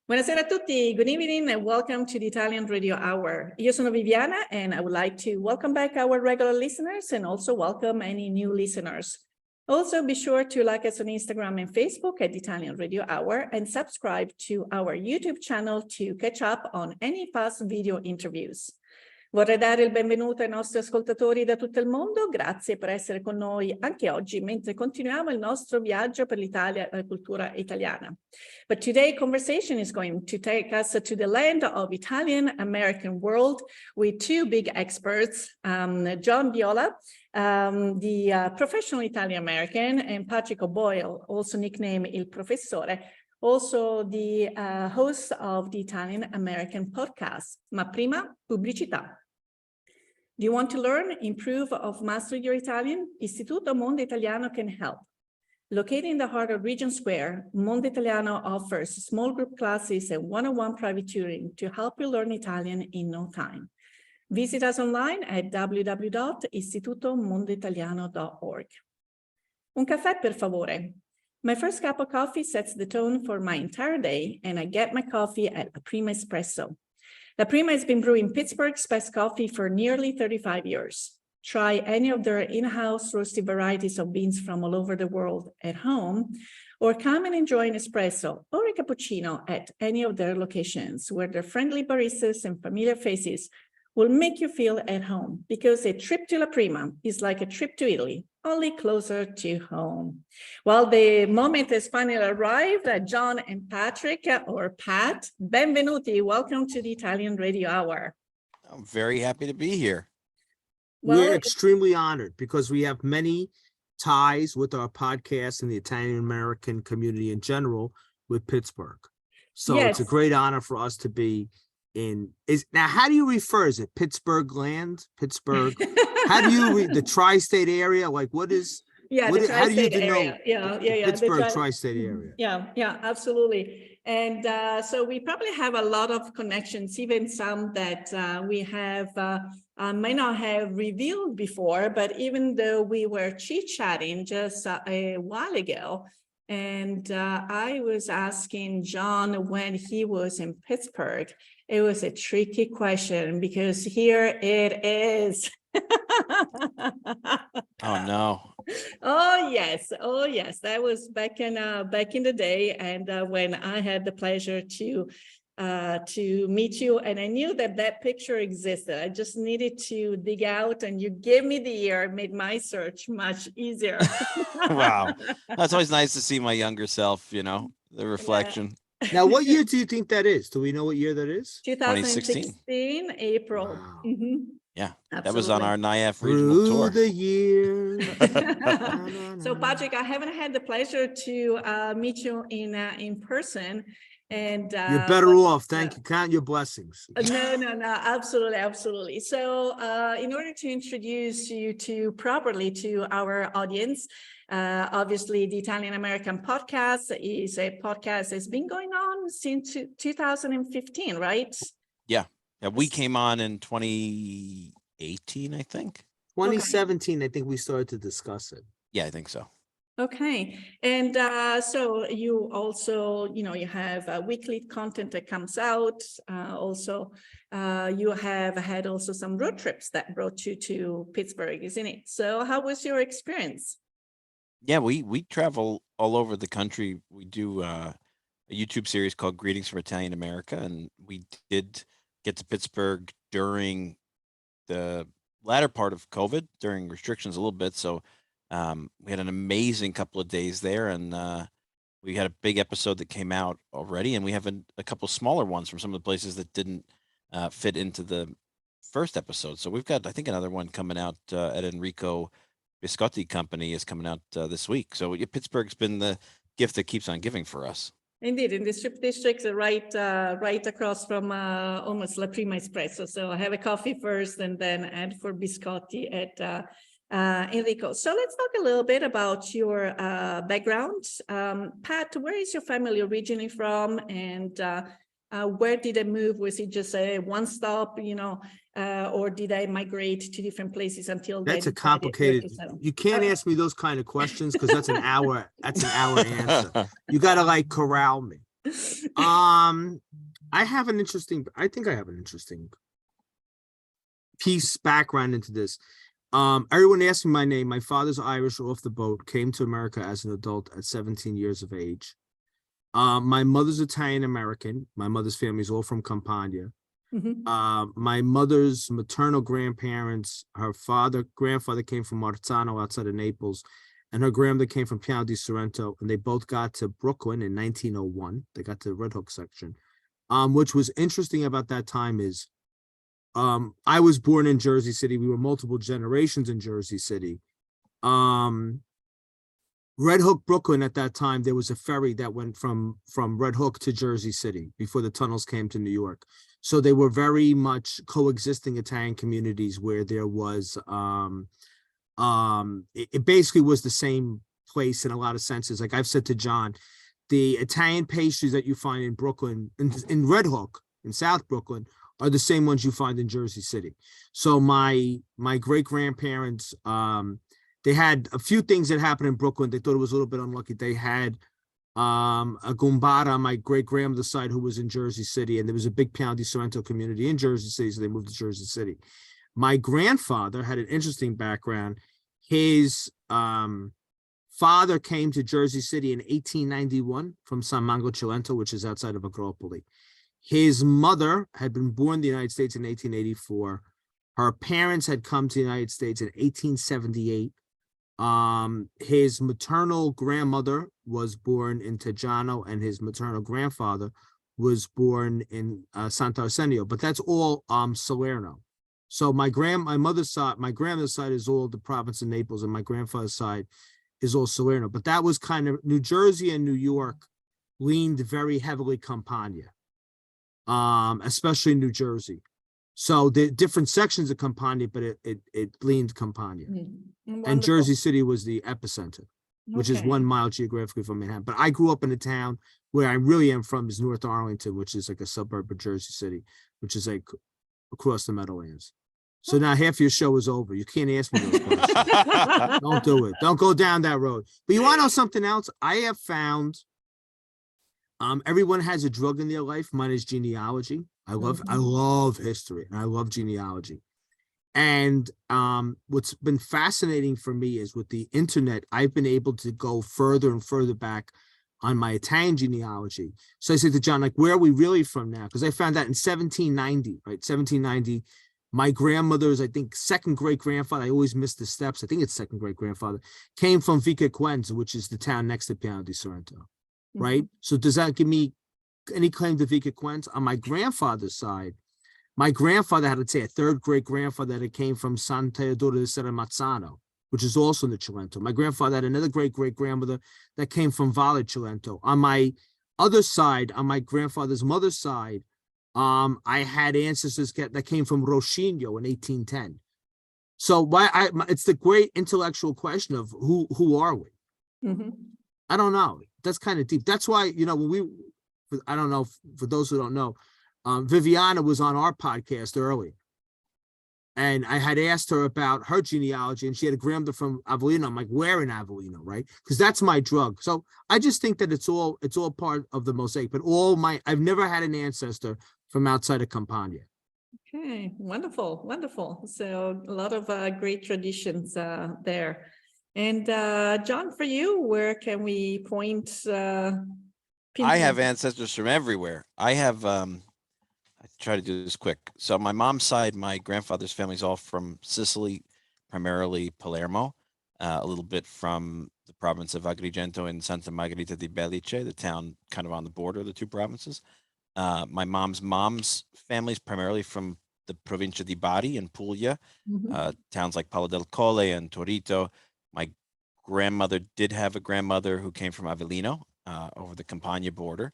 Buonasera a tutti. Good evening and welcome to the Italian Radio Hour. Io sono Viviana and I would like to welcome back our regular listeners and also welcome any new listeners. Also, be sure to like us on Instagram and Facebook at Italian Radio Hour and subscribe to our YouTube channel to catch up on any past video interviews. Vorrei dare il benvenuto ai nostri ascoltatori da tutto il mondo. Grazie per essere con noi anche oggi mentre continuiamo il nostro viaggio per l'Italia e la cultura italiana. But today conversation is going to take us to the land of Italian American world with two big experts, John Viola, the professional Italian American, and Patrick O'Boyle, also nicknamed Il Professore, also the host of the Italian American podcast. Ma prima, pubblicità. Do you want to learn, improve, or master your Italian? Istituto Mondo Italiano can help. Located in the heart of Regent Square, Mondo Italiano offers small group classes and one-on-one private tutoring to help you learn Italian in no time. Visit us online at www.istitutomondoitaliano.org. Un caffè, per favore. My first cup of coffee sets the tone for my entire day, and I get my coffee at La Prima Espresso. La Prima has been brewing Pittsburgh's best coffee for nearly 35 years. Try any of their in-house roasted varieties of beans from all over the world at home, or come and enjoy an espresso or a cappuccino at any of their locations where their friendly baristas and familiar faces will make you feel at home, because a trip to La Prima is like a trip to Italy, only closer to home. Well, the moment has finally arrived. John and Patrick, or Pat, benvenuti. Welcome to the Italian Radio Hour. I'm very happy to be here. Well, we're extremely honored because we have many ties with our podcast and the Italian American community in general with Pittsburgh. So yes, it's a great honor for us to be now, how do you refer? Is it Pittsburgh land? Pittsburgh? How do you read the tri-state area? Like what is? Yeah, what the how do you area. Yeah. Pittsburgh tri-state area. Yeah, absolutely. And so we probably have a lot of connections, even some that we have might not have revealed before, but even though we were chit-chatting just a while ago, and I was asking John when he was in Pittsburgh, it was a tricky question because here it is. Oh no. Oh yes. That was back in the day, and when I had the pleasure to meet you, and I knew that picture existed. I just needed to dig out, and you gave me the year, made my search much easier. Wow, that's always nice to see my younger self. You know, the reflection. Yeah. Now, what year do you think that is? Do we know what year that is? 2016, April. Wow. Mm-hmm. Yeah, absolutely. That was on our NIAF regional tour. The year. So, Patrick, I haven't had the pleasure to meet you in person. And you're better off. Thank you. Count your blessings. No, absolutely. So in order to introduce you properly to our audience, obviously the Italian American podcast is a podcast that's been going on since 2015, right? Yeah, we came on in 2018, I think. 2017, okay. I think we started to discuss it. Yeah, I think so. Okay. And so you also, you have weekly content that comes out. Also, you have had also some road trips that brought you to Pittsburgh, isn't it? So how was your experience? Yeah, we travel all over the country. We do a YouTube series called Greetings from Italian America, and we did get to Pittsburgh during the latter part of COVID, during restrictions a little bit. So we had an amazing couple of days there, and we had a big episode that came out already, and we have a couple smaller ones from some of the places that didn't fit into the first episode. So we've got, I think, another one coming out at Enrico Biscotti Company is coming out this week. So Pittsburgh's been the gift that keeps on giving for us. Indeed, in the Strip District, right across from almost La Prima Espresso. So I have a coffee first, and then add for biscotti at Enrico. So let's talk a little bit about your background. Pat, where is your family originally from, and where did they move? Was it just a one-stop, or did they migrate to different places until? That's a complicated. You can't ask me those kind of questions because that's an hour. That's an hour answer. You got to corral me. I have an interesting, I think I have an interesting piece background into this. Everyone asks me my name. My father's Irish, off the boat, came to America as an adult at 17 years of age. My mother's Italian American. My mother's family is all from Campania. My mother's maternal grandparents, her grandfather came from Marzano outside of Naples, and her grandmother came from Piano di Sorrento, and they both got to Brooklyn in 1901. They got to the Red Hook section. Which was interesting about that time is, I was born in Jersey City. We were multiple generations in Jersey City. Red Hook, Brooklyn, at that time, there was a ferry that went from Red Hook to Jersey City before the tunnels came to New York. So they were very much coexisting Italian communities where there was, it basically was the same place in a lot of senses. Like I've said to John, the Italian pastries that you find in Brooklyn, in Red Hook, in South Brooklyn, are the same ones you find in Jersey City. So my great-grandparents, they had a few things that happened in Brooklyn. They thought it was a little bit unlucky. They had a Gumbara on my great-grandmother's side who was in Jersey City, and there was a big Piano di Sorrento community in Jersey City, so they moved to Jersey City. My grandfather had an interesting background. His father came to Jersey City in 1891 from San Mango Cilento, which is outside of Agropoli. His mother had been born in the United States in 1884. Her parents had come to the United States in 1878. His maternal grandmother was born in Teggiano, and his maternal grandfather was born in Sant'Arsenio, but that's all Salerno. So my grandmother's side is all the province of Naples, and my grandfather's side is all Salerno. But that was kind of, New Jersey and New York leaned very heavily Campania, especially New Jersey. So the different sections of Campania, but it leaned Campania. And Jersey City was the epicenter, which is 1 mile geographically from Manhattan. But I grew up in a town where I really am from is North Arlington, which is like a suburb of Jersey City, which is like across the Meadowlands. So now half your show is over. You can't ask me those questions. Don't do it. Don't go down that road. But you want to know something else? I have found everyone has a drug in their life. Mine is genealogy. I love history, and I love genealogy. And what's been fascinating for me is with the internet, I've been able to go further and further back on my Italian genealogy. So I said to John, like, where are we really from now? Because I found out in 1790, right? 1790, my grandmother's, I think, second great grandfather, I always miss the steps. I think it's second great grandfather, came from Vicequenza, which is the town next to Piano di Sorrento, right? So does that give me any claim to Vicequenza? On my grandfather's side, my grandfather had, let's say, a third great grandfather that came from San Teodoro di Serramazzano, which is also in the Cilento. My grandfather had another great grandmother that came from Valle Cilento. On my other side, on my grandfather's mother's side, I had ancestors that came from Roscigno in 1810. So it's the great intellectual question of who are we? I don't know. That's kind of deep. That's why, you know, when I don't know, for those who don't know, Viviana was on our podcast early, and I had asked her about her genealogy, and she had a grandmother from Avellino. I'm like, where in Avellino, right? Because that's my drug. So I just think that it's all part of the mosaic. But I've never had an ancestor from outside of Campania. Okay, wonderful, wonderful. So a lot of great traditions there. And John, for you, where can we point? I have ancestors from everywhere. I have, I try to do this quick. So my mom's side, my grandfather's family is all from Sicily, primarily Palermo, a little bit from the province of Agrigento and Santa Margherita di Belice, the town kind of on the border of the two provinces. My mom's family is primarily from the Provincia di Bari in Puglia, towns like Palo del Colle and Torito. My grandmother did have a grandmother who came from Avellino, over the Campania border.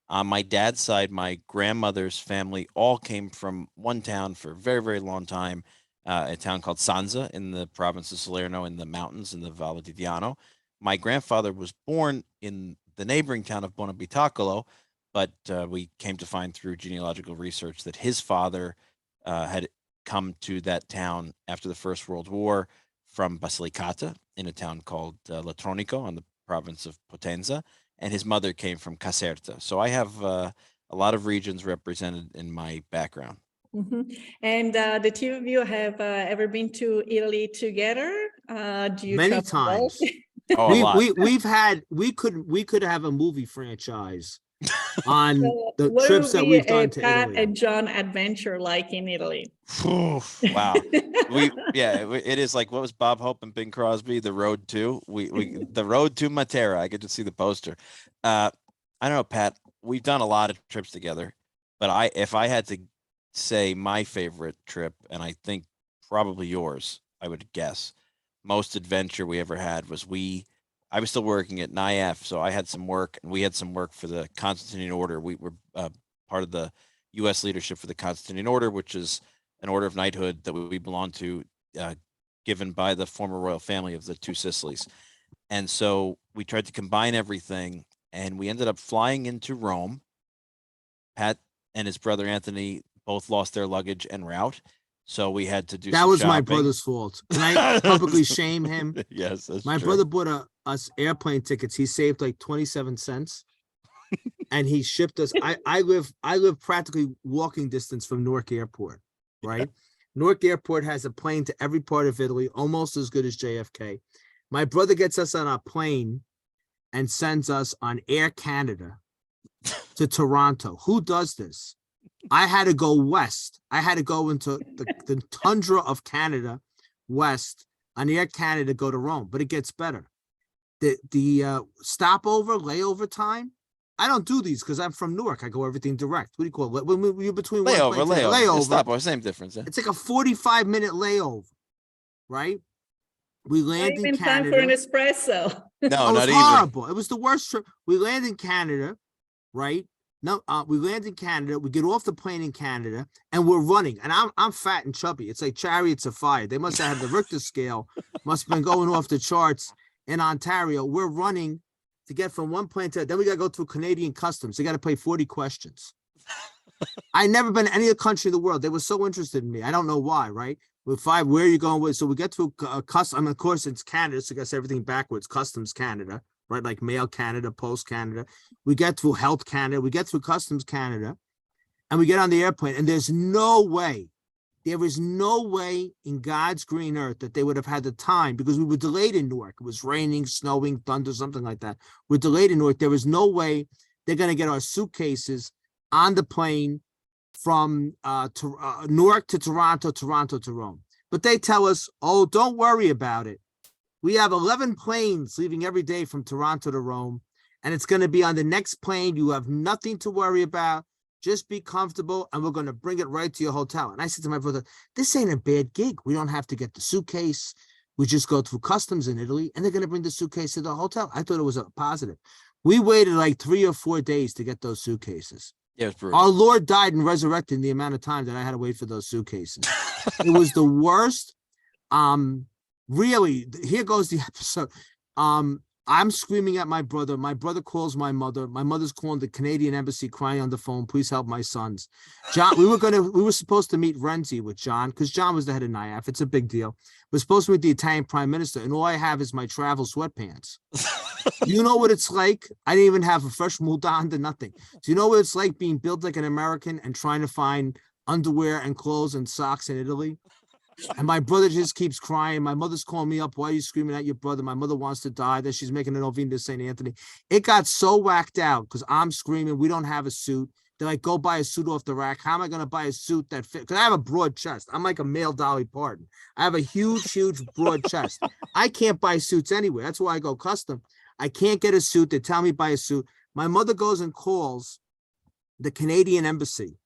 On my dad's side, my grandmother's family all came from one town for a very, very long time, a town called Sanza in the province of Salerno in the mountains in the Valle di Diano. My grandfather was born in the neighboring town of Bonabitacolo, but we came to find through genealogical research that his father had come to that town after the First World War from Basilicata in a town called Latronico on the province of Potenza. and his mother came from Caserta. So I have a lot of regions represented in my background. And the two of you have ever been to Italy together? Do you Many travel well? times. Oh, a lot. We could have a movie franchise on the What trips would that be we've a done to Pat Italy. and John adventure like in Italy? Wow. It is like, what was Bob Hope and Bing Crosby, The Road to? The Road to Matera. I get to see the poster. I don't know, Pat. We've done a lot of trips together, but if I had to say my favorite trip, and I think probably yours, I would guess, most adventure we ever had was I was still working at NIAF, so I had some work, and we had some work for the Constantine Order. We were part of the U.S. leadership for the Constantine Order, which is an order of knighthood that we belong to, given by the former royal family of the Two Sicilies. And so we tried to combine everything, and we ended up flying into Rome. Pat and his brother Anthony both lost their luggage en route, so we had to do That some was my shopping. brother's fault. Can I publicly shame him? Yes, that's My true. brother bought us airplane tickets. He saved like 27 cents. And he shipped us. I live practically walking distance from Newark Airport, right? Yeah. Newark Airport has a plane to every part of Italy, almost as good as JFK. My brother gets us on a plane and sends us on Air Canada to Toronto. Who does this? I had to go west. I had to go into the tundra of Canada west on Air Canada to go to Rome, but it gets better. The stopover, layover time, I don't do these because I'm from Newark. I go everything direct. What do you call it? When you're between layover. Stop, same difference. Yeah? It's like a 45-minute layover, right? We land in Canada. Time for an espresso. No, it was not horrible. even. It was the worst trip. We land in Canada, right? No, we land in Canada. We get off the plane in Canada, and we're running. And I'm fat and chubby. It's like Chariots of Fire. They must have had the Richter scale. Must have been going off the charts in Ontario. We're running to get from one plane to then we got to go through Canadian customs. They got to pay 40 questions. I never been to any other country in the world. They were so interested in me. I don't know why, right? With five, where are you going with? So we get to custom. Of course, it's Canada, so I guess everything backwards. Customs Canada, right? Like Mail Canada, Post Canada. We get through Health Canada. We get through Customs Canada, and we get on the airplane. And there's no way, there is no way in God's green earth that they would have had the time because we were delayed in Newark. It was raining, snowing, thunder, something like that. We're delayed in Newark. There was no way they're going to get our suitcases on the plane from Newark to Toronto, Toronto to Rome. But they tell us, oh, don't worry about it. We have 11 planes leaving every day from Toronto to Rome, and it's going to be on the next plane. You have nothing to worry about. Just be comfortable, and we're going to bring it right to your hotel. And I said to my brother, this ain't a bad gig. We don't have to get the suitcase. We just go through customs in Italy, and they're going to bring the suitcase to the hotel. I thought it was a positive. We waited like 3 or 4 days to get those suitcases. Yeah, it was brutal. Our Lord died and resurrected in the amount of time that I had to wait for those suitcases. It was the worst. Really, here goes the episode. I'm screaming at my brother. My brother calls my mother. My mother's calling the Canadian embassy, crying on the phone. Please help my sons. John, we were supposed to meet Renzi with John because John was the head of NIAF. It's a big deal. We're supposed to meet the Italian prime minister, and all I have is my travel sweatpants. You know what it's like? I didn't even have a fresh mudanda, nothing. Do you know what it's like being built like an American and trying to find underwear and clothes and socks in Italy? And my brother just keeps crying. My mother's calling me up. Why are you screaming at your brother? My mother wants to die. That she's making an novena to St. Anthony. It got so whacked out because I'm screaming. We don't have a suit. They're like, go buy a suit off the rack. How am I going to buy a suit that fits? Because I have a broad chest. I'm like a male Dolly Parton. I have a huge, huge broad chest. I can't buy suits anywhere. That's why I go custom. I can't get a suit. They tell me buy a suit. My mother goes and calls the Canadian embassy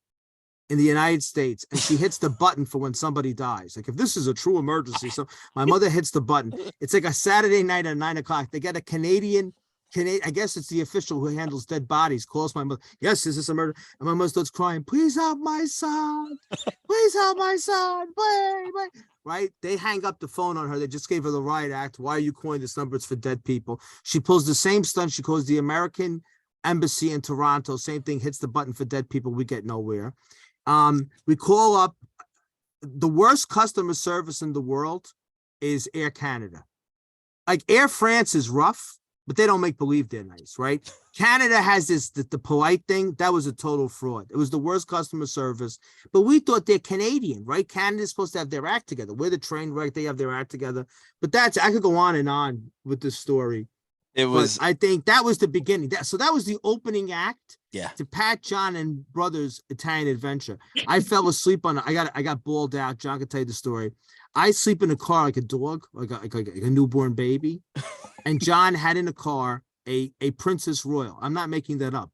in the United States, and she hits the button for when somebody dies. Like if this is a true emergency, so my mother hits the button. It's like a Saturday night at 9 o'clock. They get a Canadian, I guess it's the official who handles dead bodies, calls my mother. Yes, is this a murder? And my mother starts crying. Please help my son. Please help my son. Wait. Right? They hang up the phone on her. They just gave her the riot act. Why are you calling this number? It's for dead people. She pulls the same stunt. She calls the American embassy in Toronto. Same thing. Hits the button for dead people. We get nowhere. We call up. The worst customer service in the world is Air Canada. Like Air France is rough, but they don't make believe they're nice, right? Canada has this, the polite thing. That was a total fraud. It was the worst customer service, but we thought they're Canadian, right? Canada's supposed to have their act together. We're the train wreck. They have their act together. But I could go on and on with this story. But I think that was the beginning. So that was the opening act to Pat, John, and Brothers Italian Adventure. I fell asleep I got bawled out. John can tell you the story. I sleep in a car like a dog, like a newborn baby. And John had in the car a Princess Royal. I'm not making that up.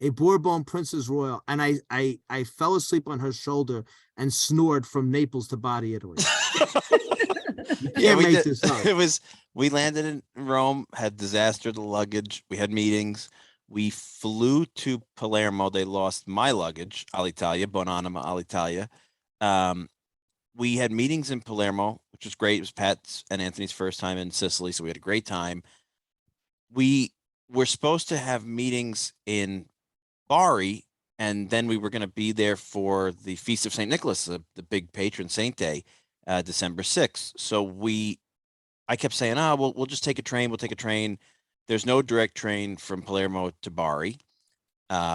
A Bourbon Princess Royal. And I fell asleep on her shoulder and snored from Naples to Bari, Italy. You can't make this up. We landed in Rome, had disaster the luggage. We had meetings. We flew to Palermo. They lost my luggage, Alitalia, Buonanima, Alitalia. We had meetings in Palermo, which was great. It was Pat's and Anthony's first time in Sicily, so we had a great time. We were supposed to have meetings in Bari, and then we were going to be there for the Feast of St. Nicholas, the big patron saint day, December 6th. So I kept saying, we'll just take a train. We'll take a train. There's no direct train from Palermo to Bari.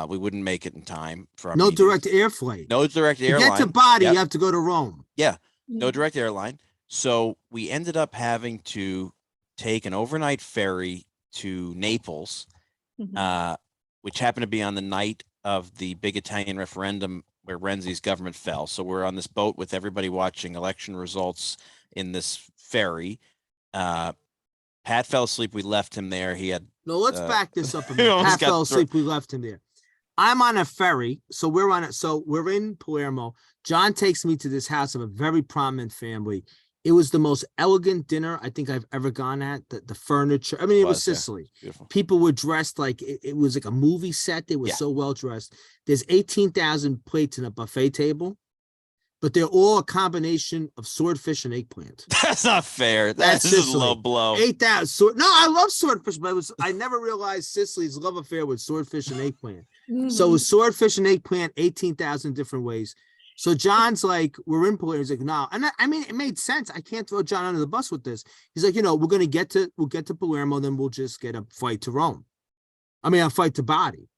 We wouldn't make it in time for our meetings. Direct air flight. No direct airline. To get to Bari, you have to go to Rome. Yeah, no direct airline. So we ended up having to take an overnight ferry to Naples, which happened to be on the night of the big Italian referendum where Renzi's government fell. So we're on this boat with everybody watching election results in this ferry. Pat fell asleep. We left him there. He had let's back this up a minute. Pat fell asleep. We left him there. I'm on a ferry. So we're on it. So we're in Palermo. John takes me to this house of a very prominent family. It was the most elegant dinner I think I've ever gone at. The furniture. I mean, it was Sicily. Beautiful. People were dressed like it was like a movie set. They were so well dressed. There's 18,000 plates in a buffet table, but they're all a combination of swordfish and eggplant. That's not fair. That's a low blow. 8,000. No, I love swordfish, but I never realized Sicily's love affair with swordfish and eggplant. So it was swordfish and eggplant, 18,000 different ways. So John's like, we're in Palermo. He's like, no. And I mean, it made sense. I can't throw John under the bus with this. He's like, we'll get to Palermo, then we'll just get a flight to Rome. I mean, a flight to Bari.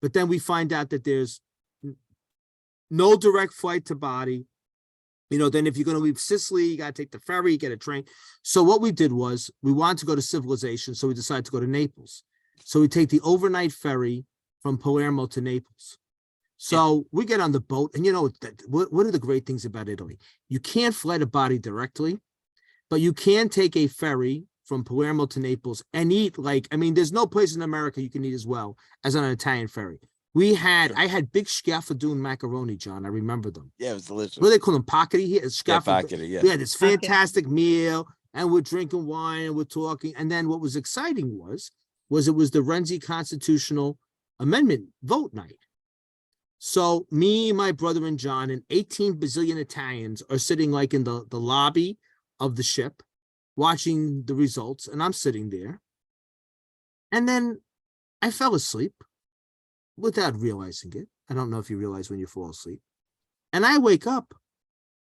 But then we find out that there's no direct flight to Bari. Then if you're going to leave Sicily, you got to take the ferry, get a train. So what we did was we wanted to go to civilization. So we decided to go to Naples. So we take the overnight ferry from Palermo to Naples. So we get on the boat, and what are the great things about Italy? You can't fly to Bari directly, but you can take a ferry from Palermo to Naples and eat there's no place in America you can eat as well as on an Italian ferry. I had big scaffaldune macaroni, John. I remember them. Yeah, it was delicious. What do they call them? Pacchetti here? Pacchetti, yeah. We had this fantastic meal, and we're drinking wine, and we're talking. And then what was exciting was it was the Renzi Constitutional Amendment vote night. So me, my brother, and John, and 18 bazillion Italians are sitting in the lobby of the ship, watching the results, and I'm sitting there. And then I fell asleep without realizing it. I don't know if you realize when you fall asleep. And I wake up,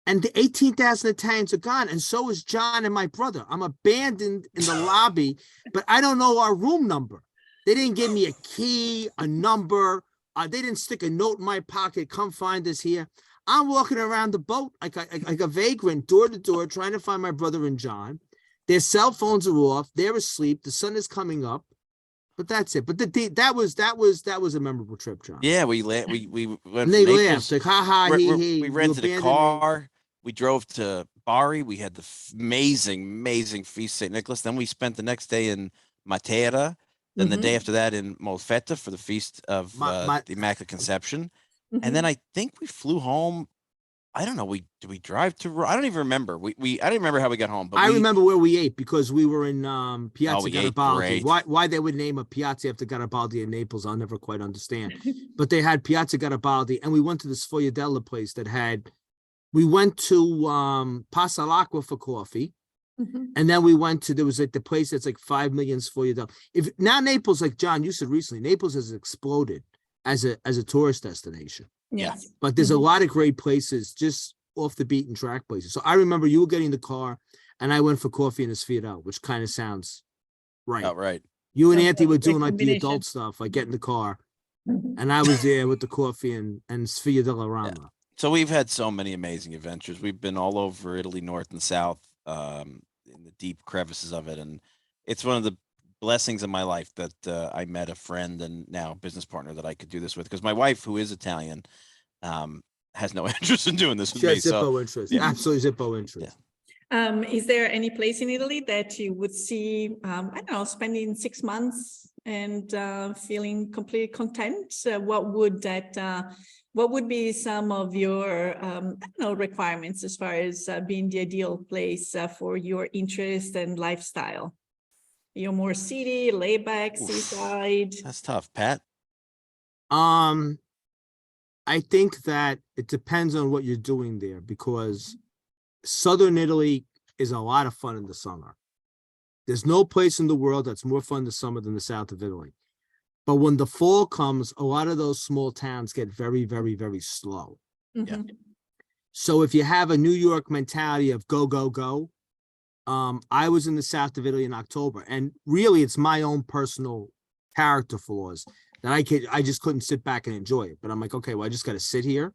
and the 18,000 Italians are gone, and so is John and my brother. I'm abandoned in the lobby, but I don't know our room number. They didn't give me a key, a number. They didn't stick a note in my pocket. Come find us here. I'm walking around the boat like a vagrant, door to door, trying to find my brother and John. Their cell phones are off. They're asleep. The sun is coming up. But that's it. But that was a memorable trip, John. Yeah, we went. We went. And they laughed like, ha ha. We rented a car. We drove to Bari. We had the amazing feast St. Nicholas. Then we spent the next day in Matera. Then the day after that in Molfetta for the feast of the Immaculate Conception. And then I think we flew home. I don't know. Did we drive to? I don't even remember. I don't remember how we got home. But I remember where we ate because we were in Piazza Garibaldi. Why they would name a piazza after Garibaldi in Naples, I'll never quite understand. But they had Piazza Garibaldi, and we went to the Sfogliatella place that had. We went to Passa l'Acqua for coffee. And then we went to, there was the place that's 5 million Sfogliatella. Now Naples, John, you said recently, Naples has exploded as a tourist destination. Yes. But there's a lot of great places just off the beaten track places. So I remember you were getting the car and I went for coffee in a Sfogliatella, which kind of sounds right. Oh, right. You and So Anthony were the doing like the combination. adult stuff, like get in the car. Mhm. And I was there with the coffee and Sfia de la Yeah. Rama. So we've had so many amazing adventures. We've been all over Italy, north and south, in the deep crevices of it, and it's one of the blessings of my life that I met a friend and now business partner that I could do this with. Because my wife, who is Italian, has no interest in doing this with She me. has So Zippo interest, yeah, absolutely Zippo interest. Is there any place in Italy that you would see, I don't know, spending 6 months and feeling completely content? What would be some of your, I don't know, requirements as far as being the ideal place for your interest and lifestyle? You're more city, laid back, Oof. seaside. That's tough, Pat. I think that it depends on what you're doing there, because Southern Italy is a lot of fun in the summer. There's no place in the world that's more fun in the summer than the south of Italy. But when the fall comes, a lot of those small towns get very, very, very slow. Mhm. So if you have a New York mentality of go, go, go, I was in the south of Italy in October, and really it's my own personal character flaws that I just couldn't sit back and enjoy it. But I'm like, okay, well, I just got to sit here.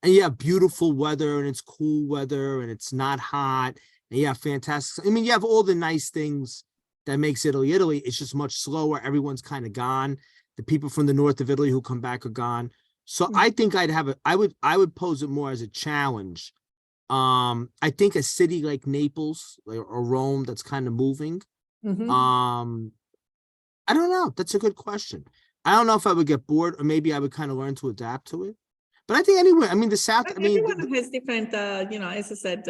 And you have beautiful weather, and it's cool weather, and it's not hot, and you have fantastic. I mean, you have all the nice things that makes Italy Italy. It's just much slower. Everyone's kind of gone. The people from the north of Italy who come back are gone. So I think I would pose it more as a challenge. I think a city like Naples or Rome that's kind of moving. Mhm. I don't know. That's a good question. I don't know if I would get bored, or maybe I would kind of learn to adapt to it. But I think anyway, I mean, the South, But I mean, everyone has different, as I said,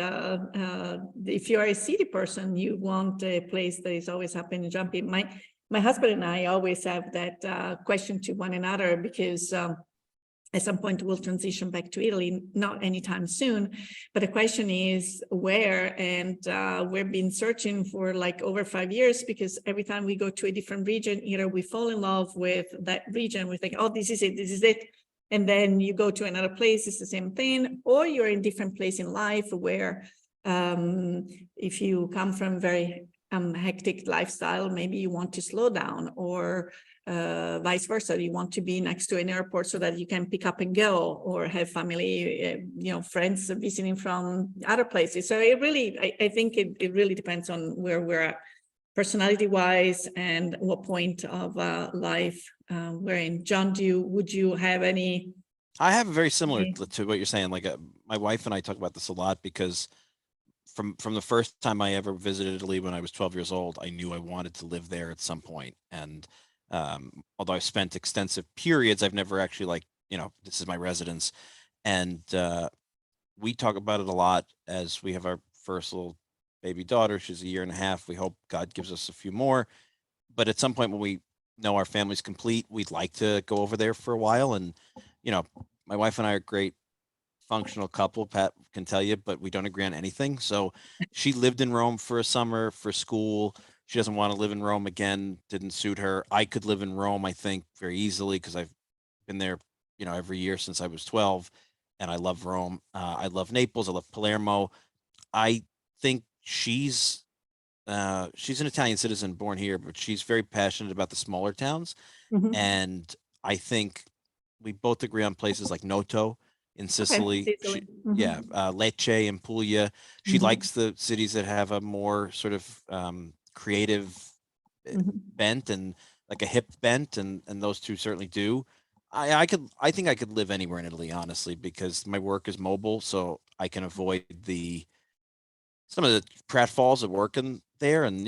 if you are a city person, you want a place that is always happening, jumping. My husband and I always have that question to one another, because at some point we'll transition back to Italy, not anytime soon. But the question is where, and we've been searching for like over 5 years, because every time we go to a different region, either we fall in love with that region, we think, oh, this is it. And then you go to another place, it's the same thing, or you're in a different place in life where if you come from very hectic lifestyle, maybe you want to slow down, or vice versa. You want to be next to an airport so that you can pick up and go, or have family, friends visiting from other places. So it really, I think it really depends on where we're at, personality wise, and what point of life we're in. John, would you have any? I have a very similar to what you're saying. Like my wife and I talk about this a lot, because from the first time I ever visited Italy when I was 12 years old, I knew I wanted to live there at some point. And although I've spent extensive periods, I've never actually this is my residence. And we talk about it a lot as we have our first little baby daughter. She's a year and a half. We hope God gives us a few more. But at some point when we know our family's complete, we'd like to go over there for a while. And, my wife and I are great functional couple, Pat can tell you, but we don't agree on anything. So she lived in Rome for a summer for school. She doesn't want to live in Rome again. Didn't suit her. I could live in Rome, I think, very easily, because I've been there, every year since I was 12, and I love Rome. I love Naples. I love Palermo. I think she's an Italian citizen born here, but she's very passionate about the smaller towns. Mhm. And I think we both agree on places like Noto in Okay, Sicily. Sicily. Yeah, Lecce and Puglia. She Mhm. likes the cities that have a more sort of creative Mhm. bent, and like a hip bent, and those two certainly do. I think I could live anywhere in Italy, honestly, because my work is mobile, so I can avoid some of the pratfalls of working there, and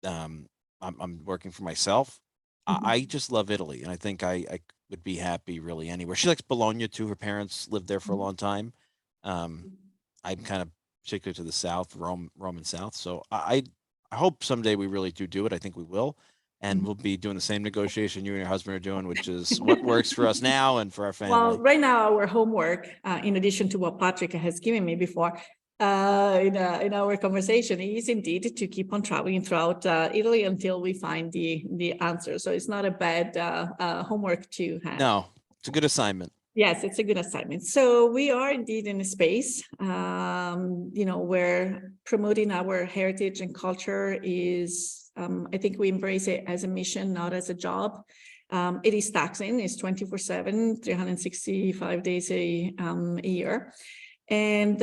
I'm working for myself. I just love Italy, and I think I would be happy really anywhere. She likes Bologna too. Her parents lived there for a long time. I'm kind of particular to the south, Rome and South. So I hope someday we really do it. I think we will, and we'll be doing the same negotiation you and your husband are doing, which is what works for us now and for our Well, family. right now our homework, in addition to what Patrick has given me before, in our conversation, is indeed to keep on traveling throughout Italy until we find the answer. So it's not a bad homework to have. No, it's a good assignment. Yes, it's a good assignment. So we are indeed in a space, where promoting our heritage and culture is I think we embrace it as a mission, not as a job. It is taxing. It's 24/7, 365 days a year. And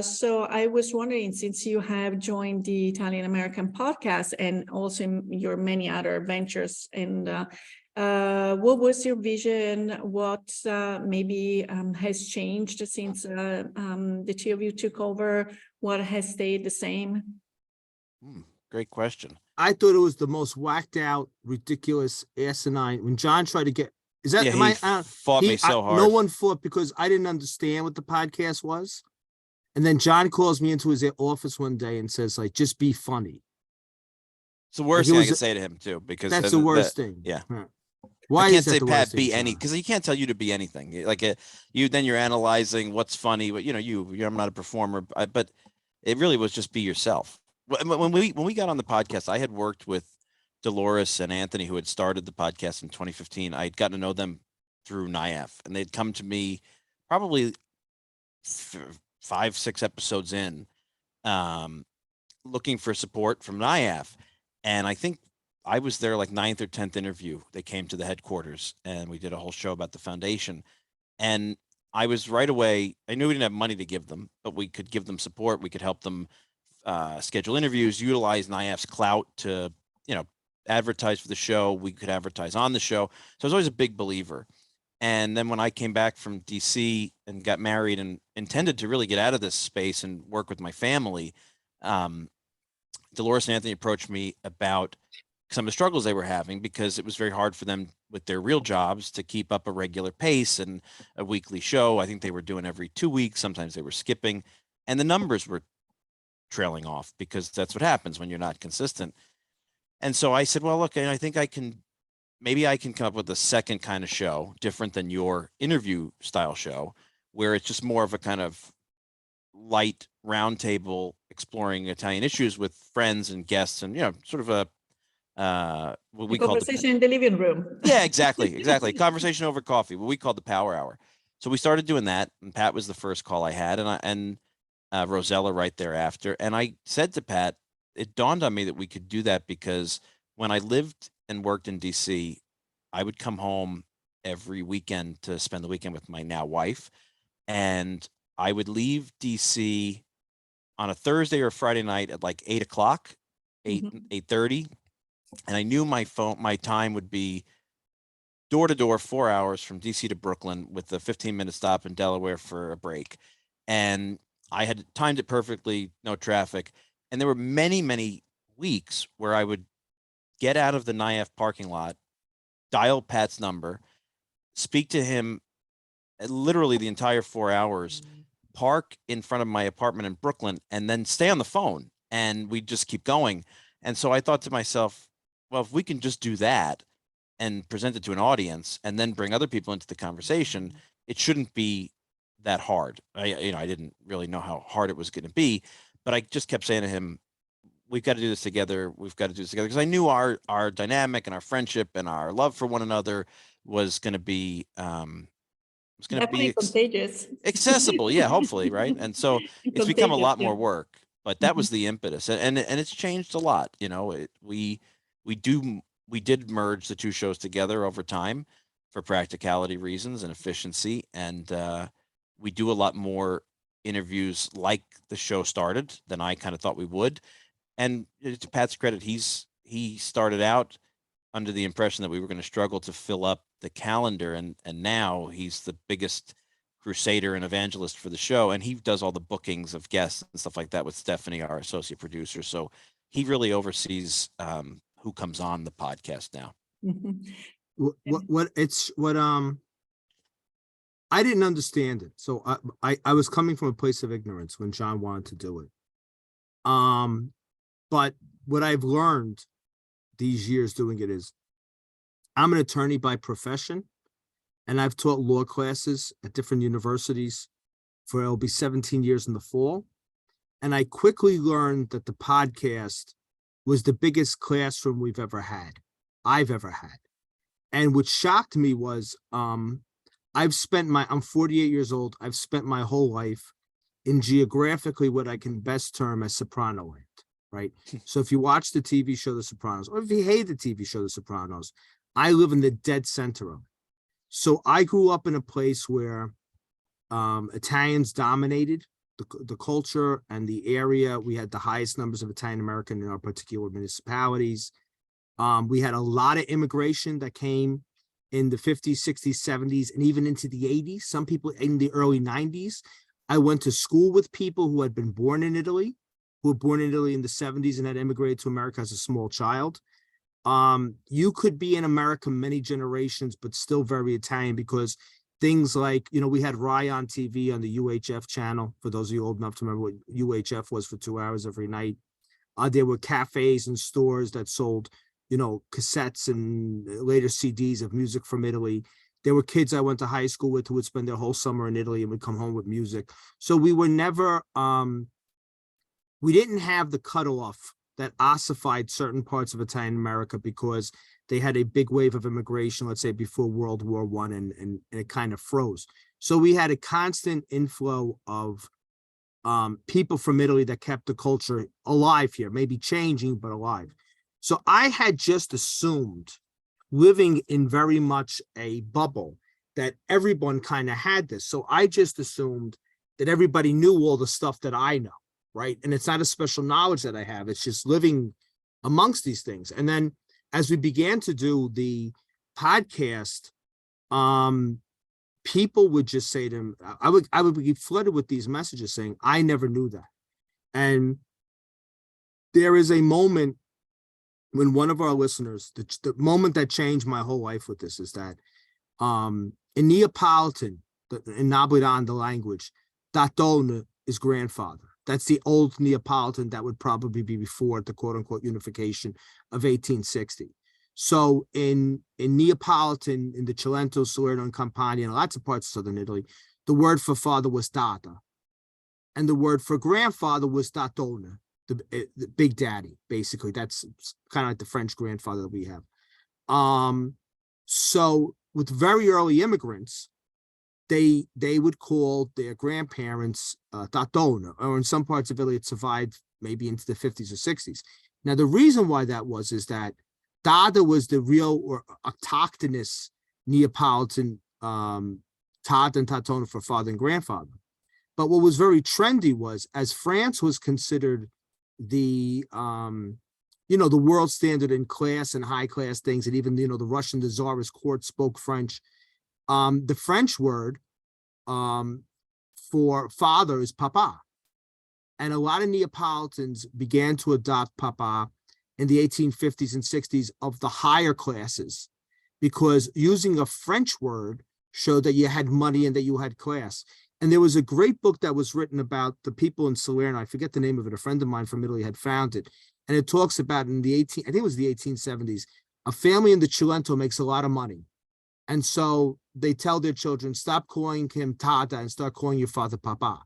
so I was wondering, since you have joined the Italian American podcast and also in your many other ventures, and what was your vision? What maybe has changed since the two of you took over? What has stayed the same? Great question. I thought it was the most whacked out, ridiculous, asinine. When John tried to get, is that, Yeah, am he I, fought me so hard. no one fought because I didn't understand what the podcast was. And then John calls me into his office one day and says, like, just be funny. It's the worst Like, it thing I was can a- say to him too, because That's the worst thing. Yeah. Huh. Why I can't is that say the Pat worst thing, be any, John? because he can't tell you to be anything. Like then you're analyzing what's funny, but I'm not a performer, but it really was just be yourself. When we got on the podcast, I had worked with Dolores and Anthony, who had started the podcast in 2015. I had gotten to know them through NIAF, and they'd come to me probably 5-6 episodes in, looking for support from NIAF. And I think I was their like 9th or 10th interview. They came to the headquarters and we did a whole show about the foundation. And I was right away, I knew we didn't have money to give them, but we could give them support. We could help them schedule interviews, utilize NIAF's clout to, advertise for the show. We could advertise on the show. So I was always a big believer. And then when I came back from DC and got married and intended to really get out of this space and work with my family, Dolores and Anthony approached me about some of the struggles they were having, because it was very hard for them with their real jobs to keep up a regular pace and a weekly show. I think they were doing every 2 weeks. Sometimes they were skipping, and the numbers were trailing off, because that's what happens when you're not consistent. And so I said, well, look, I think maybe I can come up with a second kind of show, different than your interview style show, where it's just more of a kind of light roundtable exploring Italian issues with friends and guests, and sort of what we call conversation in the living room. Yeah, exactly. Conversation over coffee, what we called the power hour. So we started doing that, and Pat was the first call I had, and Rosella right thereafter. And I said to Pat, it dawned on me that we could do that because when I lived and worked in DC, I would come home every weekend to spend the weekend with my now wife, and I would leave DC on a Thursday or Friday night at like 8 o'clock, 8:30. And I knew my time would be door to door, 4 hours from DC to Brooklyn, with a 15-minute stop in Delaware for a break. And I had timed it perfectly, no traffic. And there were many, many weeks where I would get out of the NIAF parking lot, dial Pat's number, speak to him literally the entire 4 hours, park in front of my apartment in Brooklyn, and then stay on the phone. And we'd just keep going. And so I thought to myself, well, if we can just do that and present it to an audience and then bring other people into the conversation, it shouldn't be that hard. I didn't really know how hard it was going to be, but I just kept saying to him, we've got to do this together. We've got to do this together. Because I knew our dynamic and our friendship and our love for one another was going to be, contagious, accessible. Yeah, hopefully. Right. And so it's become a lot more work, but that was the impetus, and it's changed a lot. We did merge the two shows together over time for practicality reasons and efficiency. And we do a lot more interviews like the show started than I kind of thought we would. And to Pat's credit, he started out under the impression that we were going to struggle to fill up the calendar. And now he's the biggest crusader and evangelist for the show. And he does all the bookings of guests and stuff like that with Stephanie, our associate producer. So he really oversees who comes on the podcast now. I didn't understand it. So I was coming from a place of ignorance when John wanted to do it. But what I've learned these years doing it is, I'm an attorney by profession, and I've taught law classes at different universities for, it'll be 17 years in the fall. And I quickly learned that the podcast was the biggest classroom I've ever had. And what shocked me was, I'm 48 years old. I've spent my whole life in geographically what I can best term as soprano land. right? So if you watch the TV show The Sopranos, or if you hate the TV show The Sopranos, I live in the dead center of it. So I grew up in a place where Italians dominated the culture and the area. We had the highest numbers of Italian American in our particular municipalities. We had a lot of immigration that came in the 50s, 60s, 70s, and even into the 80s. Some people in the early 90s. I went to school with people who had been born in Italy, who were born in Italy in the 70s and had immigrated to America as a small child. You could be in America many generations, but still very Italian, because things like, we had Rai on TV on the UHF channel, for those of you old enough to remember what UHF was, for 2 hours every night. There were cafes and stores that sold, cassettes and later CDs of music from Italy. There were kids I went to high school with who would spend their whole summer in Italy and would come home with music. So we were never, we didn't have the cutoff that ossified certain parts of Italian America, because they had a big wave of immigration, let's say before World War I, and it kind of froze. So we had a constant inflow of people from Italy that kept the culture alive here, maybe changing, but alive. So I had just assumed, living in very much a bubble, that everyone kind of had this. So I just assumed that everybody knew all the stuff that I know, right? And it's not a special knowledge that I have. It's just living amongst these things. And then as we began to do the podcast, people would just say to him, I would be flooded with these messages saying, I never knew that. And there is a moment when one of our listeners, the moment that changed my whole life with this, is that in Neapolitan, in Napolitan, the language, Tatone is grandfather. That's the old Neapolitan that would probably be before the quote unquote unification of 1860. So in Neapolitan, in the Cilento, Salerno, and Campania, and lots of parts of southern Italy, the word for father was tata. And the word for grandfather was tatone, the big daddy, basically. That's kind of like the French grandfather that we have. So with very early immigrants, they would call their grandparents tatone, or in some parts of Italy, it survived maybe into the 50s or 60s. Now, the reason why that is that Dada was the real or autochthonous Neapolitan Tata and Tatone for father and grandfather. But what was very trendy was, as France was considered the the world standard in class and high class things, and even the Russian, the Tsarist court spoke French. The French word for father is papa, and a lot of Neapolitans began to adopt papa in the 1850s and 60s of the higher classes, because using a French word showed that you had money and that you had class. And there was a great book that was written about the people in Salerno. I forget the name of it. A friend of mine from Italy had found it. And it talks about I think it was the 1870s, a family in the Cilento makes a lot of money. And so they tell their children, stop calling him Tata and start calling your father Papa,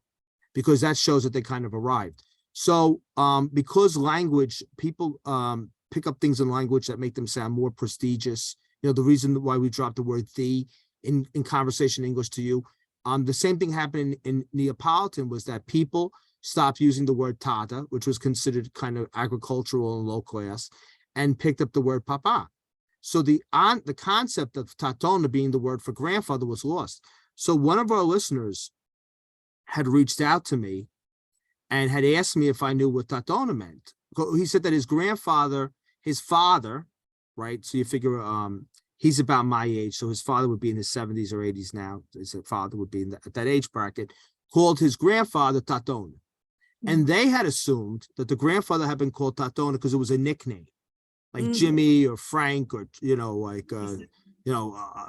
because that shows that they kind of arrived. So because language, people pick up things in language that make them sound more prestigious. The reason why we dropped the word "the" in conversation English to you. The same thing happened in Neapolitan, was that people stopped using the word Tata, which was considered kind of agricultural and low class, and picked up the word Papa. So the concept of Tatona being the word for grandfather was lost. So one of our listeners had reached out to me and had asked me if I knew what Tatona meant. He said that his grandfather, his father, right? So you figure he's about my age, so his father would be in his 70s or 80s now. His father would be in that age bracket, called his grandfather Tatona. Mm-hmm. And they had assumed that the grandfather had been called Tatona because it was a nickname, like Jimmy or Frank, or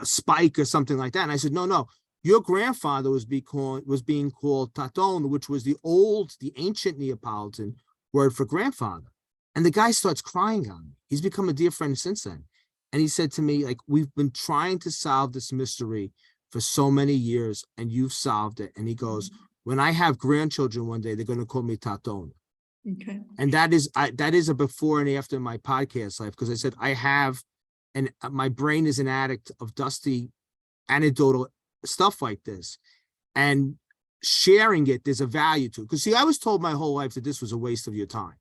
Spike or something like that. And I said, no. Your grandfather was being called Tatone, which was the ancient Neapolitan word for grandfather. And the guy starts crying on me. He's become a dear friend since then. And he said to me, like, we've been trying to solve this mystery for so many years, and you've solved it. And he goes, when I have grandchildren one day, they're going to call me Tatone. Okay. And that is a before and after my podcast life, because I said I have, and my brain is an addict of dusty anecdotal stuff like this, and sharing it, there's a value to it. Because see, I was told my whole life that this was a waste of your time.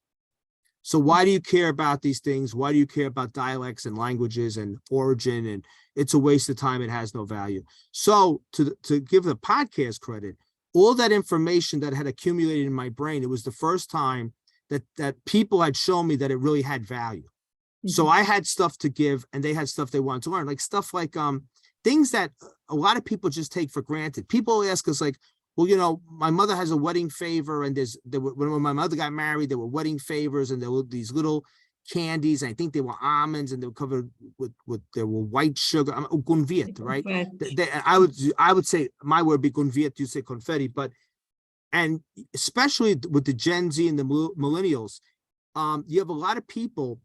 So why do you care about these things? Why do you care about dialects and languages and origin? And it's a waste of time. It has no value. So to give the podcast credit, all that information that had accumulated in my brain, it was the first time that people had shown me that it really had value. So I had stuff to give and they had stuff they wanted to learn, like stuff like things that a lot of people just take for granted. People ask us like, well, you know, my mother has a wedding favor, and when my mother got married, there were wedding favors, and there were these little candies. I think they were almonds, and they were covered with there were white sugar, gunviet, right? I would say my word would be gunviet, you say confetti, and especially with the Gen Z and the millennials, you have a lot of people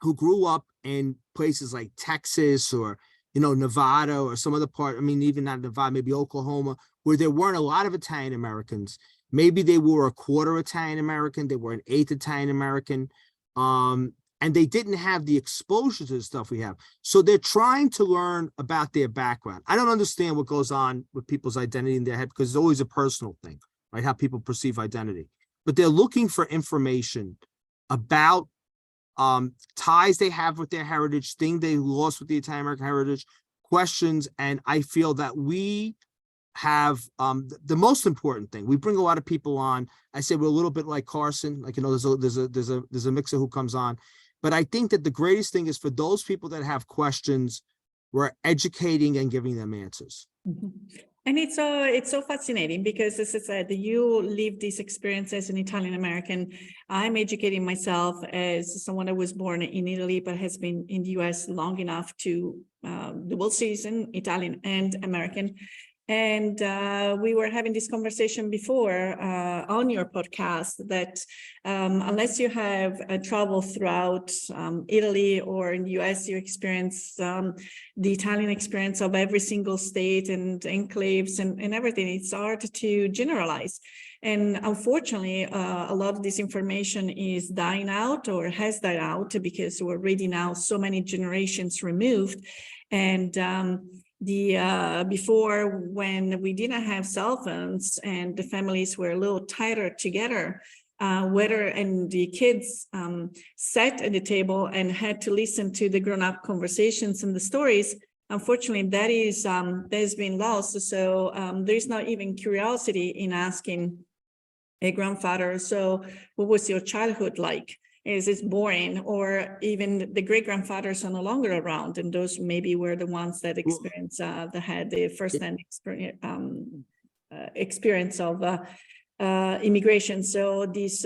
who grew up in places like Texas or, you know, Nevada or some other part. I mean, even not Nevada, maybe Oklahoma, where there weren't a lot of Italian Americans. Maybe they were a quarter Italian American, they were an eighth Italian American, and they didn't have the exposure to the stuff we have. So they're trying to learn about their background. I don't understand what goes on with people's identity in their head, because it's always a personal thing, right? How people perceive identity. But they're looking for information about ties they have with their heritage, thing they lost with the Italian American heritage, questions. And I feel that we have the most important thing. We bring a lot of people on. I say we're a little bit like Carson, like, you know, there's a mixer who comes on. But I think that the greatest thing is for those people that have questions, we're educating and giving them answers. And it's so fascinating because, as I said, you live this experience as an Italian American. I'm educating myself as someone that was born in Italy, but has been in the US long enough to dual citizen, Italian and American. And we were having this conversation before on your podcast that unless you have traveled throughout Italy or in the US, you experience the Italian experience of every single state and enclaves and everything. It's hard to generalize. And unfortunately, a lot of this information is dying out or has died out because we're already now so many generations removed. And before, when we didn't have cell phones and the families were a little tighter together, and the kids sat at the table and had to listen to the grown-up conversations and the stories, unfortunately, that has been lost. So there's not even curiosity in asking a grandfather, so what was your childhood like? Is it boring? Or even the great-grandfathers are no longer around, and those maybe were the ones that experienced that had the first-hand experience of immigration. So this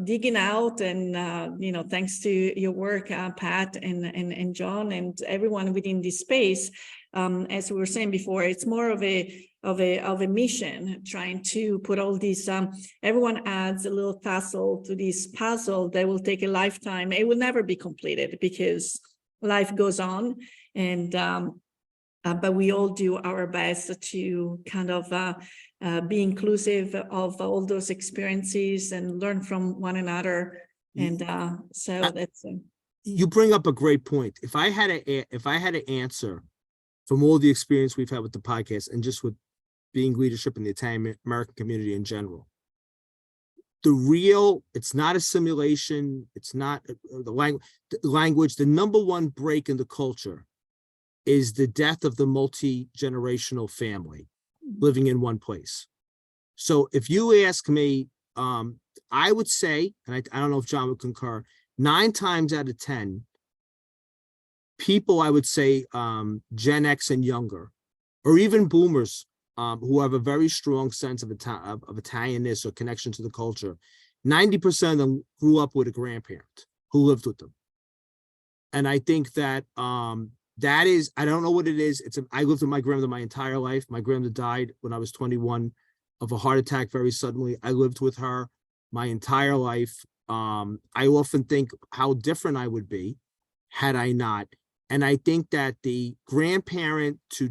digging out, and you know, thanks to your work, Pat and John and everyone within this space, as we were saying before, it's more of a mission, trying to put all these, everyone adds a little tassel to this puzzle that will take a lifetime. It will never be completed because life goes on, and but we all do our best to kind of be inclusive of all those experiences and learn from one another. And so that's you bring up a great point. If I had to answer from all the experience we've had with the podcast and just with being leadership in the Italian American community in general, it's not a simulation, it's not the language. The number one break in the culture is the death of the multi-generational family living in one place. So if you ask me, I would say, and I don't know if John would concur, 9 times out of 10, people, I would say, Gen X and younger, or even boomers, who have a very strong sense of Italianness or connection to the culture, 90% of them grew up with a grandparent who lived with them. And I think that that is, I don't know what it is. I lived with my grandmother my entire life. My grandmother died when I was 21 of a heart attack very suddenly. I lived with her my entire life. I often think how different I would be had I not. And I think that the grandparent to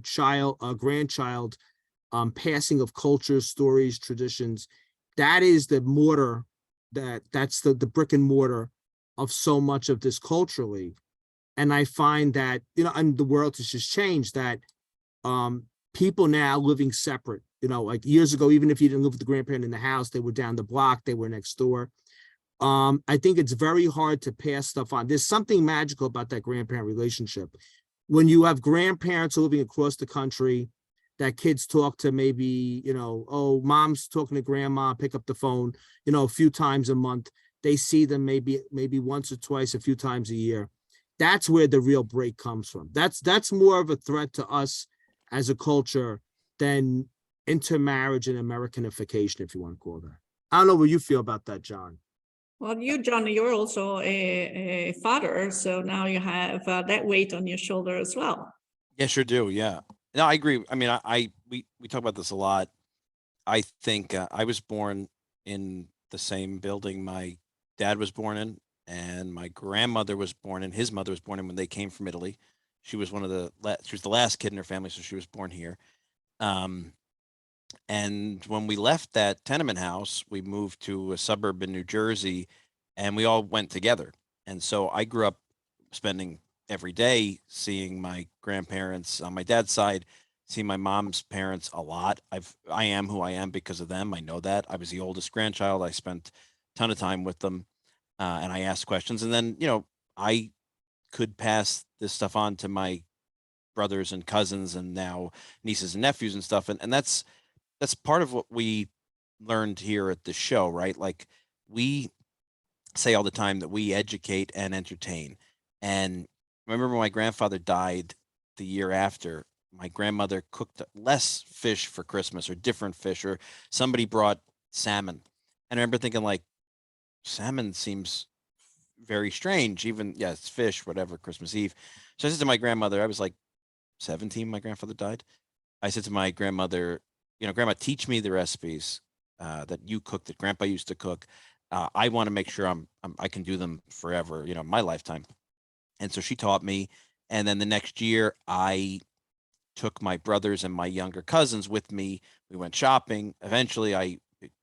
grandchild passing of cultures, stories, traditions, that is the mortar, that's the brick and mortar of so much of this culturally. And I find that, you know, and the world has just changed, that people now living separate, you know, like years ago, even if you didn't live with the grandparent in the house, they were down the block, they were next door. I think it's very hard to pass stuff on. There's something magical about that grandparent relationship. When you have grandparents living across the country, that kids talk to maybe, oh, mom's talking to grandma, pick up the phone, a few times a month. They see them maybe once or twice, a few times a year. That's where the real break comes from. That's more of a threat to us as a culture than intermarriage and Americanification, if you want to call that. I don't know what you feel about that, John. Well, you, John, you're also a father, so now you have that weight on your shoulder as well. Yeah, sure do. Yeah. No, I agree. I mean, we talk about this a lot. I think I was born in the same building my dad was born in, and my grandmother was born in. His mother was born in when they came from Italy. She was she was the last kid in her family, so she was born here. And when we left that tenement house, we moved to a suburb in New Jersey, and we all went together. And so I grew up spending every day seeing my grandparents on my dad's side, seeing my mom's parents a lot. I am who I am because of them. I know that. I was the oldest grandchild. I spent a ton of time with them, and I asked questions. And then, I could pass this stuff on to my brothers and cousins and now nieces and nephews and stuff. And that's part of what we learned here at the show, right? Like, we say all the time that we educate and entertain. And I remember when my grandfather died the year after, my grandmother cooked less fish for Christmas, or different fish, or somebody brought salmon. And I remember thinking, like, salmon seems very strange, even, yeah, it's fish, whatever, Christmas Eve. So I said to my grandmother, I was like 17, my grandfather died. I said to my grandmother, Grandma, teach me the recipes that you cook, that Grandpa used to cook. I want to make sure I can do them forever, my lifetime. And so she taught me. And then the next year, I took my brothers and my younger cousins with me. We went shopping. Eventually, I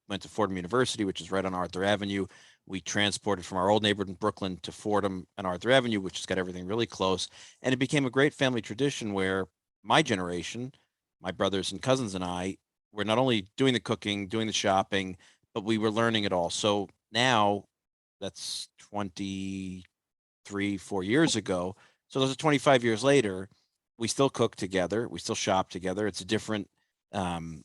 went to Fordham University, which is right on Arthur Avenue. We transported from our old neighborhood in Brooklyn to Fordham and Arthur Avenue, which has got everything really close. And it became a great family tradition where my generation, my brothers and cousins and I, were not only doing the cooking, doing the shopping, but we were learning it all. So now, that's 4 years ago. So those are 25 years later. We still cook together. We still shop together. It's a different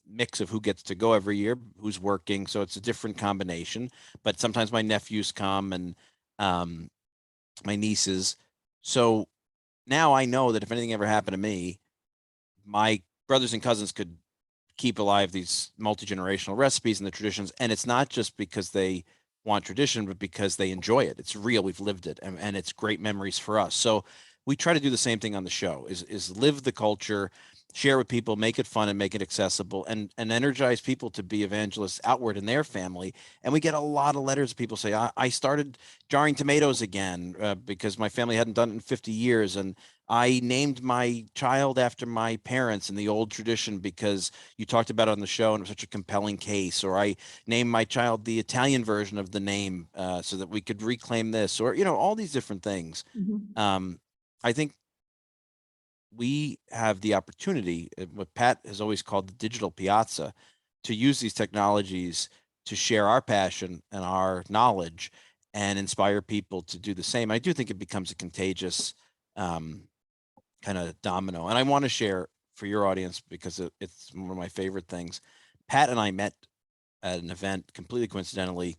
mix of who gets to go every year, who's working. So it's a different combination. But sometimes my nephews come, and my nieces. So now I know that if anything ever happened to me, my brothers and cousins could keep alive these multi-generational recipes and the traditions. And it's not just because they want tradition, but because they enjoy it. It's real. We've lived it, and it's great memories for us. So we try to do the same thing on the show, is live the culture, share with people, make it fun and make it accessible, and energize people to be evangelists outward in their family. And we get a lot of letters of people say, I started jarring tomatoes again because my family hadn't done it in 50 years. And I named my child after my parents in the old tradition because you talked about it on the show and it was such a compelling case. Or I named my child the Italian version of the name so that we could reclaim this, or, all these different things. Mm-hmm. I think we have the opportunity, what Pat has always called the digital piazza, to use these technologies to share our passion and our knowledge and inspire people to do the same. I do think it becomes a contagious kind of domino. And I want to share for your audience, because it's one of my favorite things. Pat and I met at an event completely coincidentally.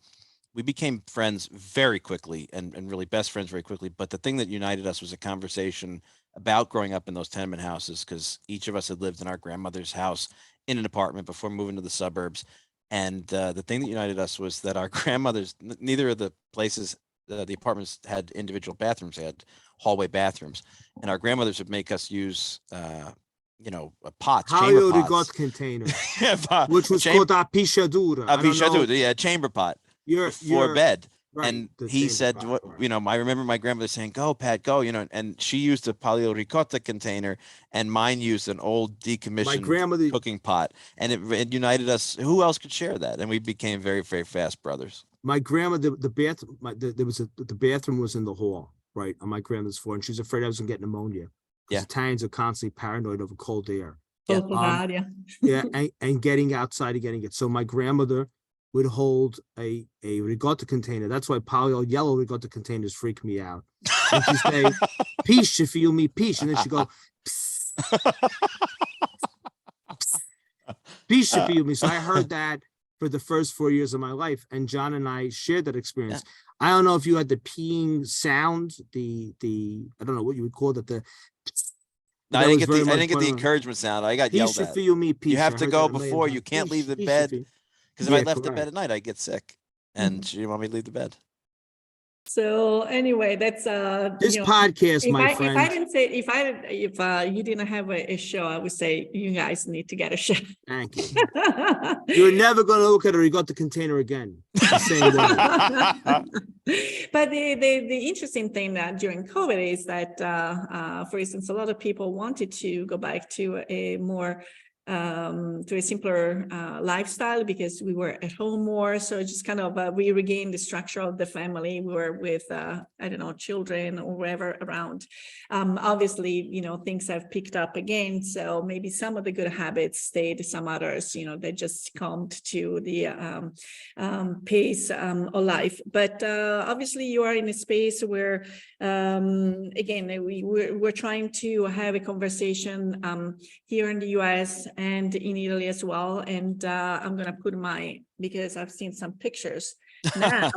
We became friends very quickly and really best friends very quickly. But the thing that united us was a conversation about growing up in those tenement houses, because each of us had lived in our grandmother's house in an apartment before moving to the suburbs. And the thing that united us was that our grandmothers, neither of the places, the apartments had individual bathrooms. They had hallway bathrooms. And our grandmothers would make us use, pots, chamber pots. Container, Yeah, which was called a pisciatura. Yeah, chamber pot before bed. Right, and he said, pot, right. I remember my grandmother saying, "Go, Pat, go," and she used a paleo ricotta container, and mine used an old decommissioned cooking pot, and it united us. Who else could share that? And we became very, very fast brothers. My grandmother, the bathroom, the bathroom was in the hall, right, on my grandmother's floor, and she was afraid I was gonna get pneumonia because Italians are constantly paranoid over cold air. Yeah, and getting outside and getting it. So my grandmother would hold a ricotta container. That's why yellow ricotta containers freak me out. And she'd say, peace, you feel me, peace. And then she'd go, peace, you feel me. So I heard that for the first 4 years of my life. And John and I shared that experience. I don't know if you had the peeing sound, I don't know what you would call it, No, I didn't get the encouragement sound. I got yelled at. Feel me, peace. You have to go before. You can't leave the bed. Because if I left the bed at night, I'd get sick. And she didn't want me to leave the bed. So anyway, that's this podcast, my friend. If I didn't say, if you didn't have a show, I would say you guys need to get a show. Thank you. You're never going to look at a ricotta container again. The same way. But the interesting thing that during COVID is that, for instance, a lot of people wanted to go back to a more to a simpler lifestyle because we were at home more. So just kind of we regained the structure of the family. We were with, I don't know, children or wherever around. Obviously, you know, things have picked up again. So maybe some of the good habits stayed, some others, you know, they just calmed to the pace of life. But obviously you are in a space where, again, we're trying to have a conversation here in the US and in Italy as well. And I'm going to put because I've seen some pictures now.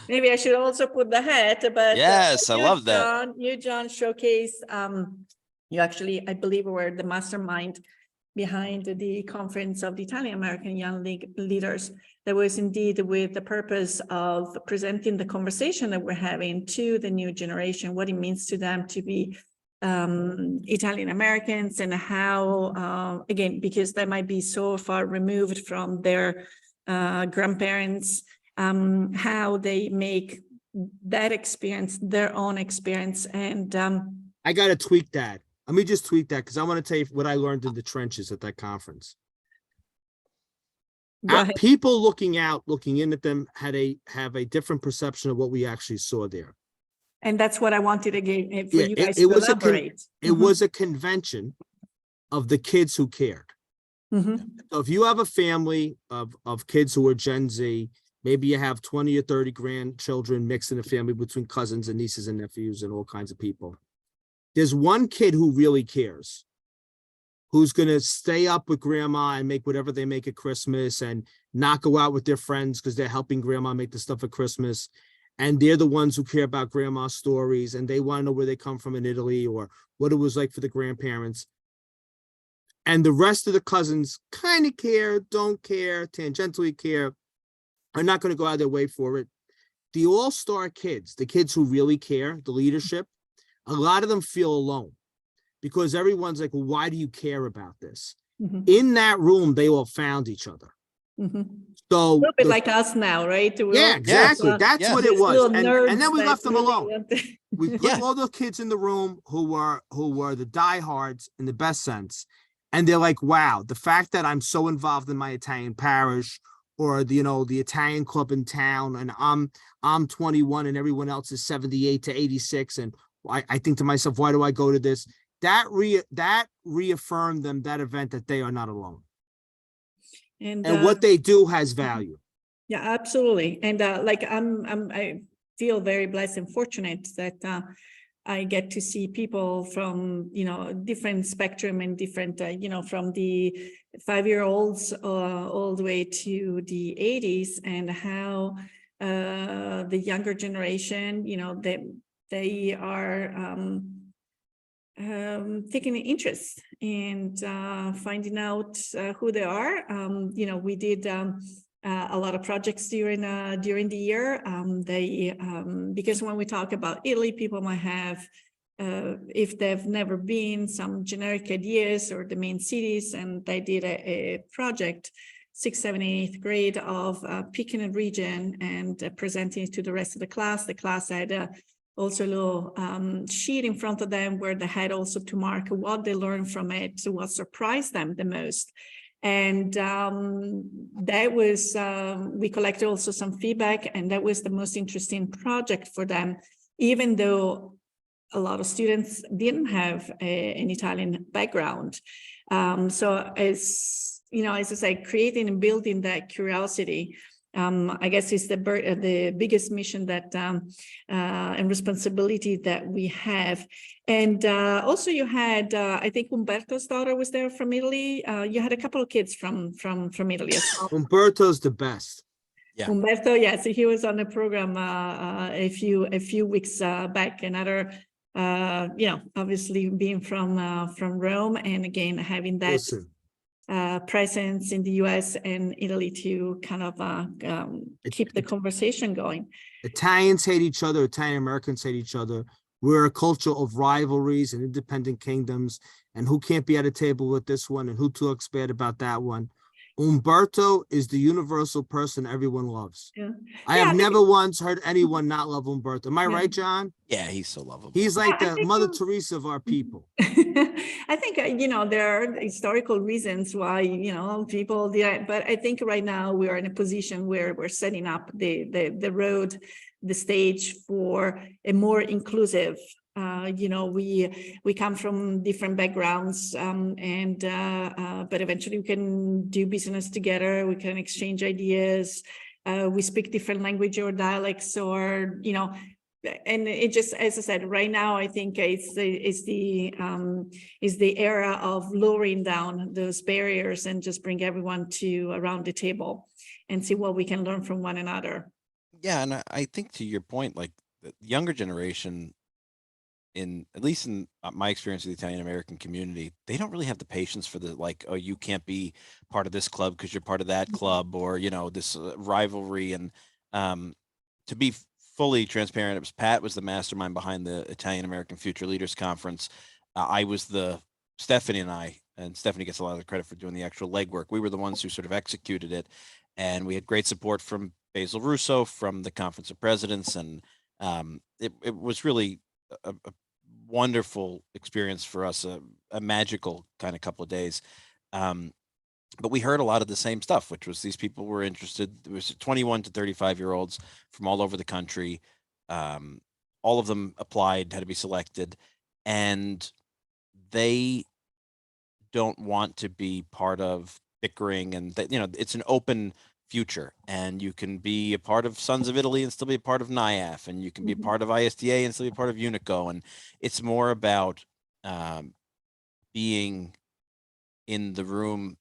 Maybe I should also put the hat, but yes, I love that. John, showcase. You actually, I believe, were the mastermind behind the conference of the Italian American Young League leaders. That was indeed with the purpose of presenting the conversation that we're having to the new generation, what it means to them to be Italian Americans, and how, again, because they might be so far removed from their grandparents, how they make that experience their own experience. And I got to tweak that. Let me just tweak that because I want to tell you what I learned in the trenches at that conference. People looking in at them have a different perception of what we actually saw there. And that's what I wanted again for you guys to elaborate. It was a convention of the kids who cared. So if you have a family of kids who are Gen Z, maybe you have 20 or 30 grandchildren mixed in a family between cousins and nieces and nephews and all kinds of people. There's one kid who really cares, who's going to stay up with grandma and make whatever they make at Christmas and not go out with their friends because they're helping grandma make the stuff at Christmas. And they're the ones who care about grandma's stories and they want to know where they come from in Italy or what it was like for the grandparents. And the rest of the cousins kind of care, don't care, tangentially care, are not going to go out of their way for it. The all-star kids, the kids who really care, the leadership, a lot of them feel alone because everyone's like, well, why do you care about this? In that room, they all found each other. So a little bit like us now, right? Yeah, exactly. That's what it was. And then we left them alone. We put all the kids in the room who were the diehards in the best sense. And they're like, wow, the fact that I'm so involved in my Italian parish or the Italian club in town and I'm 21 and everyone else is 78 to 86. And I think to myself, why do I go to this? That reaffirmed them, that event, that they are not alone. And what they do has value. Yeah, absolutely. And I feel very blessed and fortunate that I get to see people from, different spectrum and different, from the 5-year-olds all the way to the 80s, and how the younger generation, they are taking an interest and finding out who they are. We did a lot of projects during the year. Because when we talk about Italy, people might have, if they've never been, some generic ideas or the main cities, and they did a project, 6th, 7th, 8th grade, of picking a region and presenting it to the rest of the class. The class had also a little sheet in front of them where they had also to mark what they learned from it, what surprised them the most. And that was, we collected also some feedback, and that was the most interesting project for them, even though a lot of students didn't have an Italian background. So as as I say, creating and building that curiosity, I guess is the biggest mission that and responsibility that we have. And also you had, I think Umberto's daughter was there from Italy. You had a couple of kids from Italy as well. Umberto's the best. Yeah. Umberto, yeah, so he was on the program a few weeks back. Another, obviously being from Rome, and again having that presence in the U.S. and Italy to kind of keep the conversation going. Italians hate each other. Italian Americans hate each other. We're a culture of rivalries and independent kingdoms, and who can't be at a table with this one, and who talks bad about that one. Umberto is the universal person everyone loves. Yeah. I have never once heard anyone not love Umberto. Am I right, John? Yeah, he's so lovable. He's like the Mother Teresa of our people. I think, there are historical reasons why, people, but I think right now we are in a position where we're setting up the road, the stage for a more inclusive. We come from different backgrounds, but eventually we can do business together. We can exchange ideas. We speak different language or dialects, or and it just, as I said, right now I think it's the era of lowering down those barriers and just bring everyone around the table and see what we can learn from one another. Yeah, and I think to your point, like the younger generation, at least in my experience with the Italian American community, they don't really have the patience for the, like, oh, you can't be part of this club because you're part of that club, or this rivalry. And to be fully transparent, it was Pat was the mastermind behind the Italian American Future Leaders Conference. I was Stephanie and Stephanie gets a lot of the credit for doing the actual legwork. We were the ones who sort of executed it, and we had great support from Basil Russo from the Conference of Presidents, and it was really a wonderful experience for us, a magical kind of couple of days. But we heard a lot of the same stuff, which was these people were interested. There was 21 to 35-year-olds from all over the country. All of them applied, had to be selected, and they don't want to be part of bickering. And it's an open future, and you can be a part of Sons of Italy and still be a part of NIAF, and you can be a part of ISDA and still be a part of UNICO. And it's more about being in the room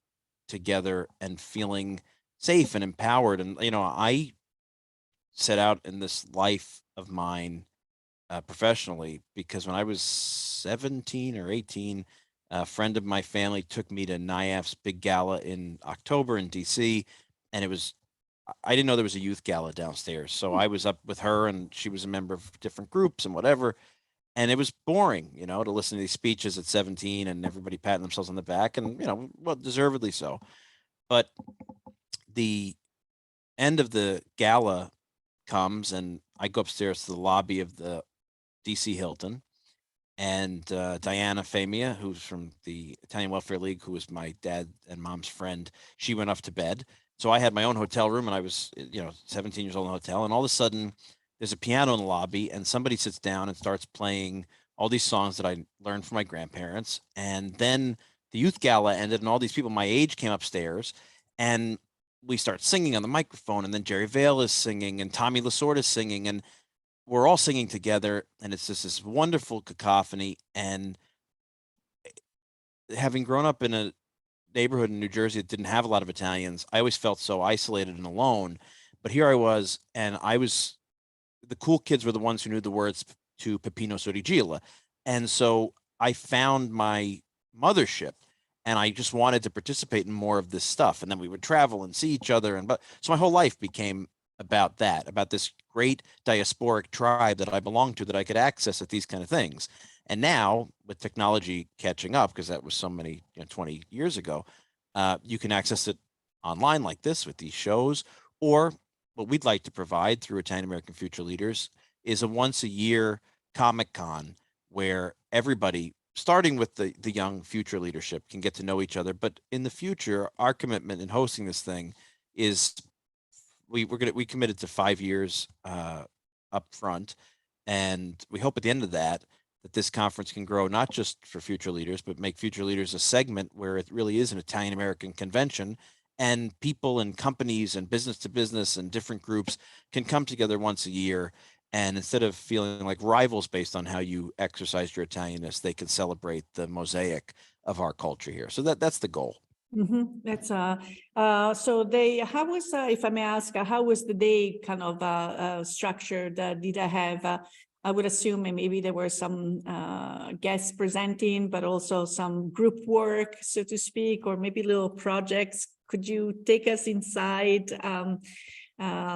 together and feeling safe and empowered. And I set out in this life of mine professionally because when I was 17 or 18, a friend of my family took me to NIAF's big gala in October in DC. And I didn't know there was a youth gala downstairs. So I was up with her, and she was a member of different groups and whatever. And it was boring, to listen to these speeches at 17 and everybody patting themselves on the back, and, well, deservedly so. But the end of the gala comes, and I go upstairs to the lobby of the DC Hilton, and Diana Famia, who's from the Italian Welfare League, who was my dad and mom's friend, she went off to bed. So I had my own hotel room, and I was, 17 years old in a hotel. And all of a sudden, there's a piano in the lobby, and somebody sits down and starts playing all these songs that I learned from my grandparents. And then the youth gala ended, and all these people my age came upstairs, and we start singing on the microphone. And then Jerry Vale is singing, and Tommy Lasorda is singing, and we're all singing together. And it's just this wonderful cacophony. And having grown up in a neighborhood in New Jersey that didn't have a lot of Italians, I always felt so isolated and alone. But here I was, and the cool kids were the ones who knew the words to Peppino Sorigilla. And so I found my mothership, and I just wanted to participate in more of this stuff. And then we would travel and see each other. So my whole life became about that, about this great diasporic tribe that I belonged to, that I could access at these kind of things. And now with technology catching up, because that was so many, 20 years ago, you can access it online like this with these shows. Or what we'd like to provide through Italian American Future Leaders is a once a year Comic-Con where everybody, starting with the young future leadership, can get to know each other. But in the future, our commitment in hosting this thing is we committed to 5 years up front. And we hope at the end of that that this conference can grow, not just for future leaders, but make future leaders a segment where it really is an Italian American convention, and people and companies and business to business and different groups can come together once a year. And instead of feeling like rivals based on how you exercise your Italianness, they can celebrate the mosaic of our culture here. So that's the goal. That's so they, how was, if I may ask, how was the day kind of structured? Did I have, I would assume maybe there were some guests presenting, but also some group work, so to speak, or maybe little projects. Could you take us inside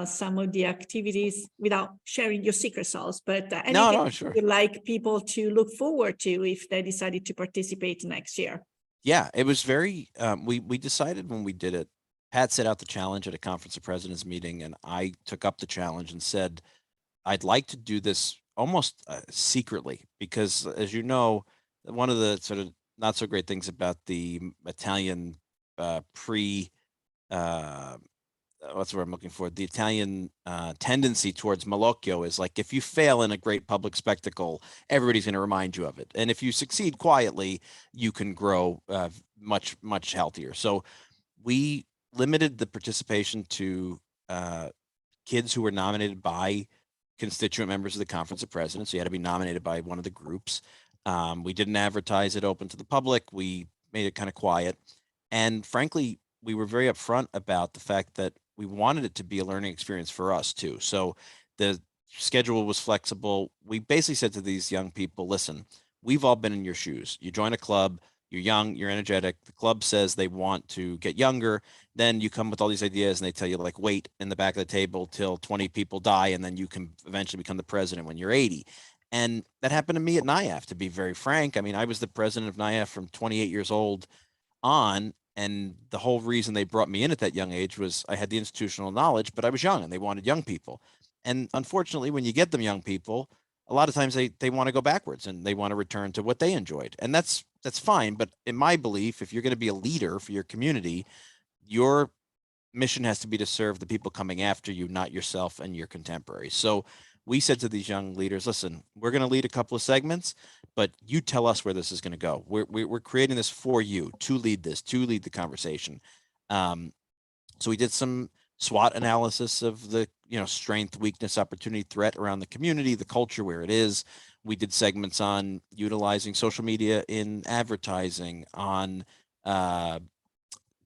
some of the activities without sharing your secret sauce, but anything Sure. you'd like people to look forward to if they decided to participate next year? Yeah, it was very, we decided when we did it, Pat set out the challenge at a conference of presidents meeting, and I took up the challenge and said, I'd like to do this almost secretly, because as you know, one of the sort of not so great things about the Italian what's the word I'm looking for? The Italian tendency towards malocchio is like, if you fail in a great public spectacle, everybody's going to remind you of it. And if you succeed quietly, you can grow much, much healthier. So we limited the participation to kids who were nominated by constituent members of the Conference of Presidents. So you had to be nominated by one of the groups. We didn't advertise it open to the public. We made it kind of quiet. And frankly, we were very upfront about the fact that we wanted it to be a learning experience for us too. So the schedule was flexible. We basically said to these young people, listen, we've all been in your shoes. You join a club, you're young, you're energetic. The club says they want to get younger. Then you come with all these ideas and they tell you, like, wait in the back of the table till 20 people die, and then you can eventually become the president when you're 80. And that happened to me at NIAF, to be very frank. I mean, I was the president of NIAF from 28 years old on, and the whole reason they brought me in at that young age was I had the institutional knowledge, but I was young and they wanted young people. And unfortunately, when you get them young people, a lot of times they want to go backwards and they want to return to what they enjoyed. And that's fine. But in my belief, if you're going to be a leader for your community, your mission has to be to serve the people coming after you, not yourself and your contemporaries. So we said to these young leaders, listen, we're going to lead a couple of segments, but you tell us where this is going to go. We're creating this for you to lead the conversation. So we did some SWOT analysis of the, strength, weakness, opportunity, threat around the community, the culture, where it is. We did segments on utilizing social media in advertising, on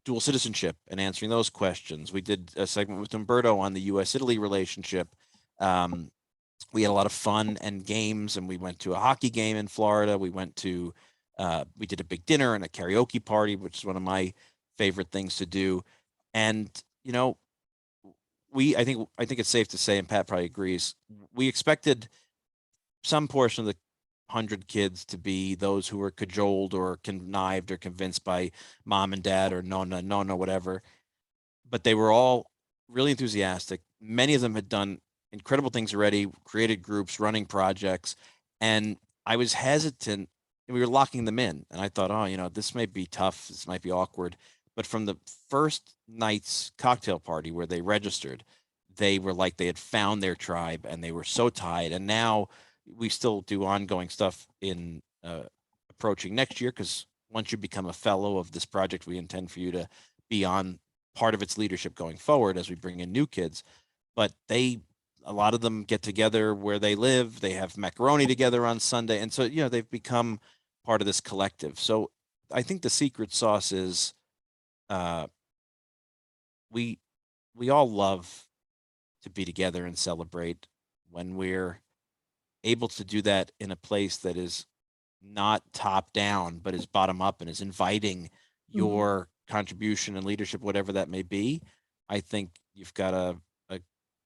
dual citizenship and answering those questions. We did a segment with Umberto on the U.S.-Italy relationship. We had a lot of fun and games, and we went to a hockey game in Florida. We went to, we did a big dinner and a karaoke party, which is one of my favorite things to do. And, I think it's safe to say, and Pat probably agrees, we expected some portion of the 100 kids to be those who were cajoled or connived or convinced by mom and dad or nonna, whatever. But they were all really enthusiastic. Many of them had done incredible things already, created groups, running projects. And I was hesitant. We were locking them in. And I thought, oh, this may be tough. This might be awkward. But from the first night's cocktail party where they registered, they were like they had found their tribe and they were so tied. And now we still do ongoing stuff in approaching next year, because once you become a fellow of this project, we intend for you to be on part of its leadership going forward as we bring in new kids. But a lot of them get together where they live. They have macaroni together on Sunday. And so, they've become part of this collective. So I think the secret sauce is we all love to be together and celebrate. When we're able to do that in a place that is not top down, but is bottom up and is inviting your contribution and leadership, whatever that may be, I think you've got a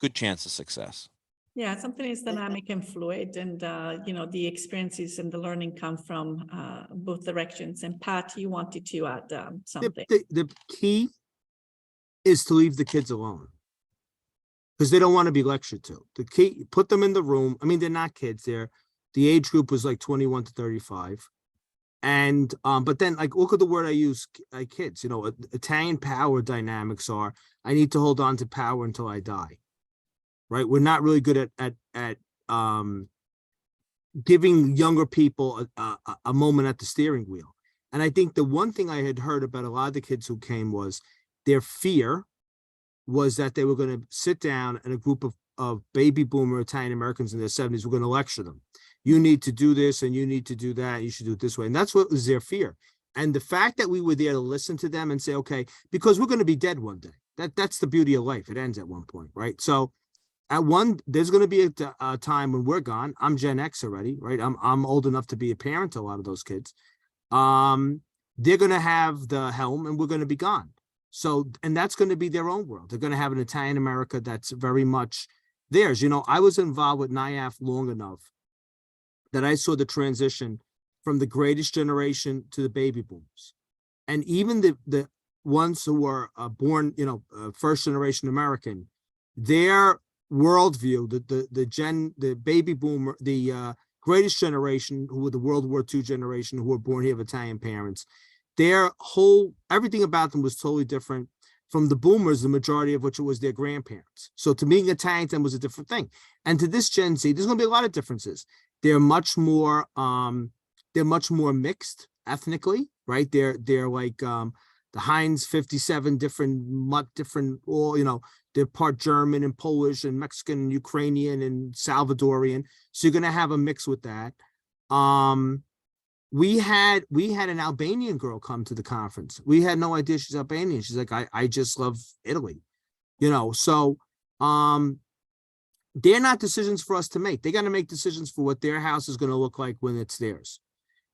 good chance of success. Yeah, something is dynamic and fluid, and the experiences and the learning come from both directions. And Pat, you wanted to add something. The key is to leave the kids alone, because they don't want to be lectured to. The key, put them in the room. I mean, they're not kids. The age group was like 21 to 35. And but then, like, look at the word I use, kids. Italian power dynamics are, I need to hold on to power until I die. Right? We're not really good at giving younger people a moment at the steering wheel. And I think the one thing I had heard about a lot of the kids who came was their fear was that they were going to sit down and a group of baby boomer Italian Americans in their 70s were going to lecture them. You need to do this and you need to do that. You should do it this way. And that's what was their fear. And the fact that we were there to listen to them and say, okay, because we're going to be dead one day. That's the beauty of life. It ends at one point, right? So there's going to be a time when we're gone. I'm Gen X already, right? I'm old enough to be a parent to a lot of those kids. They're going to have the helm and we're going to be gone. So, and that's going to be their own world. They're going to have an Italian America that's very much theirs. You know, I was involved with NIAF long enough that I saw the transition from the greatest generation to the baby boomers. And even the ones who were born, first generation American, their worldview, the baby boomer, the greatest generation, who were the World War II generation, who were born here of Italian parents, everything about them was totally different from the boomers, the majority of which was their grandparents. So to being Italian to them was a different thing. And to this Gen Z, there's going to be a lot of differences. They're much more mixed ethnically, right? They're like the Heinz 57 different, all, they're part German and Polish and Mexican and Ukrainian and Salvadorian. So you're going to have a mix with that. We had an Albanian girl come to the conference. We had no idea she's Albanian. She's like, I just love Italy, so they're not decisions for us to make. They got to make decisions for what their house is going to look like when it's theirs.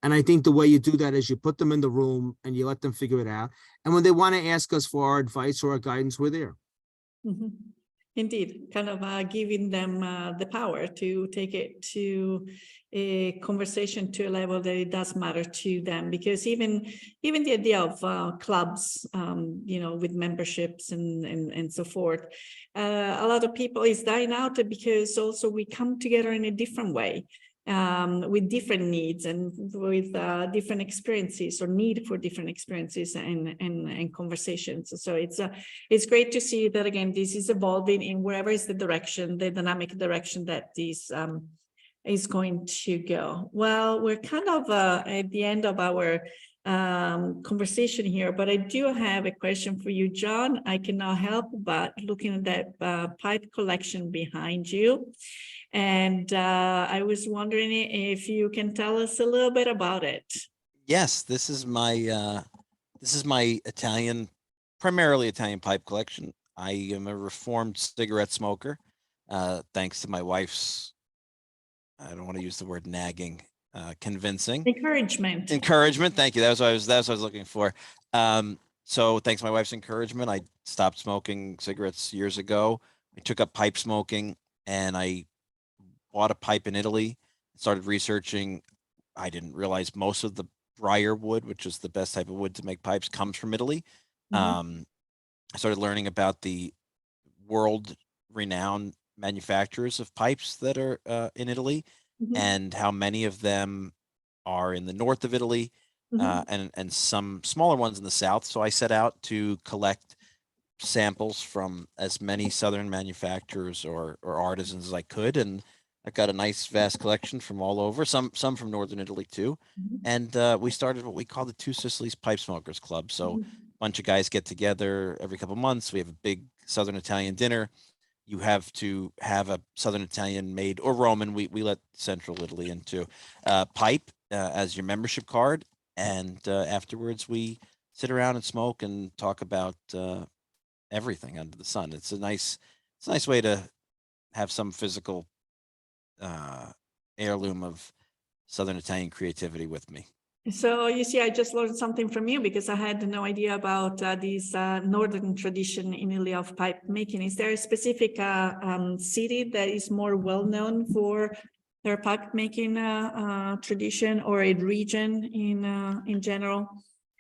And I think the way you do that is you put them in the room and you let them figure it out. And when they want to ask us for our advice or our guidance, we're there. Mm-hmm. Indeed, kind of giving them the power to take it to a conversation to a level that it does matter to them. Because even the idea of clubs, with memberships and so forth, a lot of people is dying out because also we come together in a different way. With different needs and with different experiences or need for different experiences and conversations. So it's great to see that, again, this is evolving in wherever is the dynamic direction that this is going to go. Well, we're kind of at the end of our conversation here, but I do have a question for you, John. I cannot help but looking at that pipe collection behind you. And I was wondering if you can tell us a little bit about it. Yes, this is my primarily Italian pipe collection. I am a reformed cigarette smoker, thanks to my wife's, I don't want to use the word nagging, convincing. Encouragement. Thank you. That's what I was looking for. So thanks to my wife's encouragement, I stopped smoking cigarettes years ago. I took up pipe smoking and I bought a pipe in Italy, started researching. I didn't realize most of the briar wood, which is the best type of wood to make pipes, comes from Italy. Mm-hmm. I started learning about the world-renowned manufacturers of pipes that are in Italy, mm-hmm. and how many of them are in the north of Italy, mm-hmm. And some smaller ones in the south. So I set out to collect samples from as many southern manufacturers or artisans as I could, and I got a nice vast collection from all over, some from northern Italy too. Mm-hmm. And we started what we call the Two Sicilies Pipe Smokers Club. So mm-hmm. a bunch of guys get together every couple of months. We have a big Southern Italian dinner. You have to have a Southern Italian made or Roman. We let Central Italy into pipe as your membership card. And afterwards we sit around and smoke and talk about everything under the sun. It's a nice way to have some physical heirloom of Southern Italian creativity with me. So you see, I just learned something from you because I had no idea about this northern tradition in Italy of pipe making. Is there a specific city that is more well known for their pipe making tradition, or a region in general?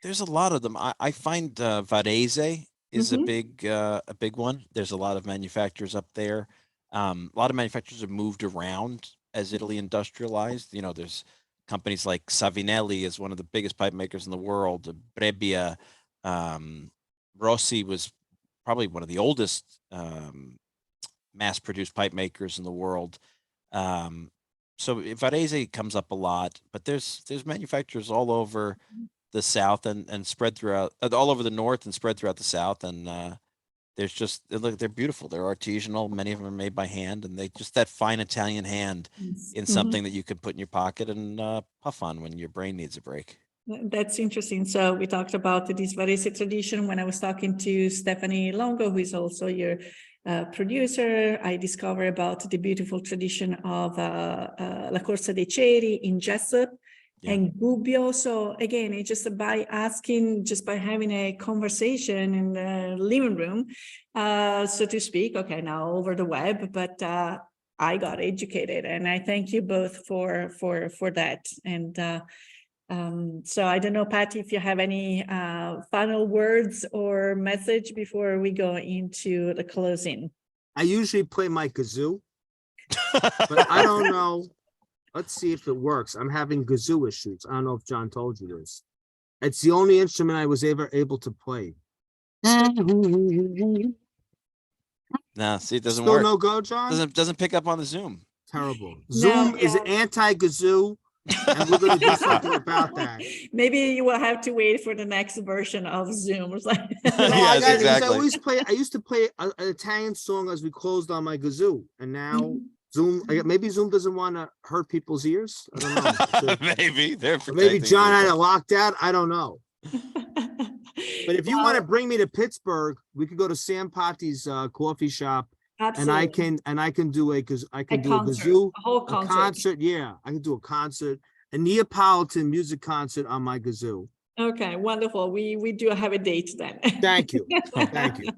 There's a lot of them. I find Varese is mm-hmm. a big one. There's a lot of manufacturers up there. A lot of manufacturers have moved around as Italy industrialized. There's companies like Savinelli is one of the biggest pipe makers in the world. Brebbia, Rossi was probably one of the oldest mass-produced pipe makers in the world. so Varese comes up a lot, but there's manufacturers all over the South and spread throughout, all over the North and spread throughout the South. And there's just, look, they're beautiful. They're artisanal. Many of them are made by hand, and they just that fine Italian hand in something that you could put in your pocket and puff on when your brain needs a break. That's interesting. So we talked about this Varese tradition when I was talking to Stephanie Longo, who is also your producer. I discovered about the beautiful tradition of La Corsa dei Ceri in Jessup and Gubbio. So again, it's just by asking, just by having a conversation in the living room, so to speak, okay, now over the web, but I got educated, and I thank you both for that. And so I don't know, Patty, if you have any final words or message before we go into the closing. I usually play my kazoo, but I don't know. Let's see if it works. I'm having kazoo issues. I don't know if John told you this. It's the only instrument I was ever able to play. No, see, it doesn't Still work. no go, John? Doesn't pick up on the Zoom. Terrible. Zoom is anti-kazoo. And we're going to do something about that. Maybe you will have to wait for the next version of Zoom. Yes, exactly. I used to play an Italian song as we closed on my kazoo, and now Zoom. Maybe Zoom doesn't want to hurt people's ears. I don't know. So, maybe John had it locked out. I don't know. But if you want to bring me to Pittsburgh, we could go to Sam Potti's coffee shop. Absolutely. And I can do a kazoo, a whole concert. Yeah, I can do a concert, a Neapolitan music concert on my kazoo. Okay, wonderful. We do have a date then. Thank you. Thank you.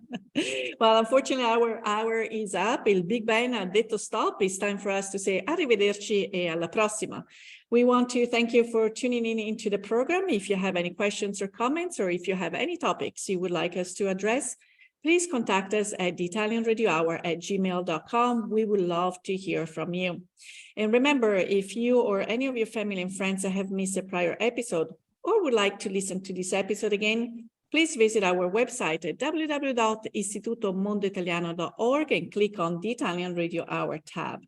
Well, unfortunately, our hour is up. Il Big Ben ha detto stop. It's time for us to say arrivederci e alla prossima. We want to thank you for tuning in into the program. If you have any questions or comments, or if you have any topics you would like us to address, please contact us at theitalianradiohour@gmail.com. We would love to hear from you. And remember, if you or any of your family and friends have missed a prior episode or would like to listen to this episode again, please visit our website at www.istitutomondoitaliano.org and click on the Italian Radio Hour tab.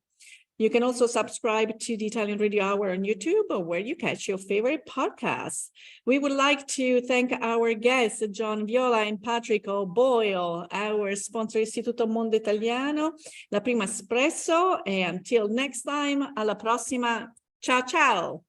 You can also subscribe to the Italian Radio Hour on YouTube or where you catch your favorite podcasts. We would like to thank our guests, John Viola and Patrick O'Boyle, our sponsor Istituto Mondo Italiano, La Prima Espresso, and until next time, alla prossima. Ciao, ciao.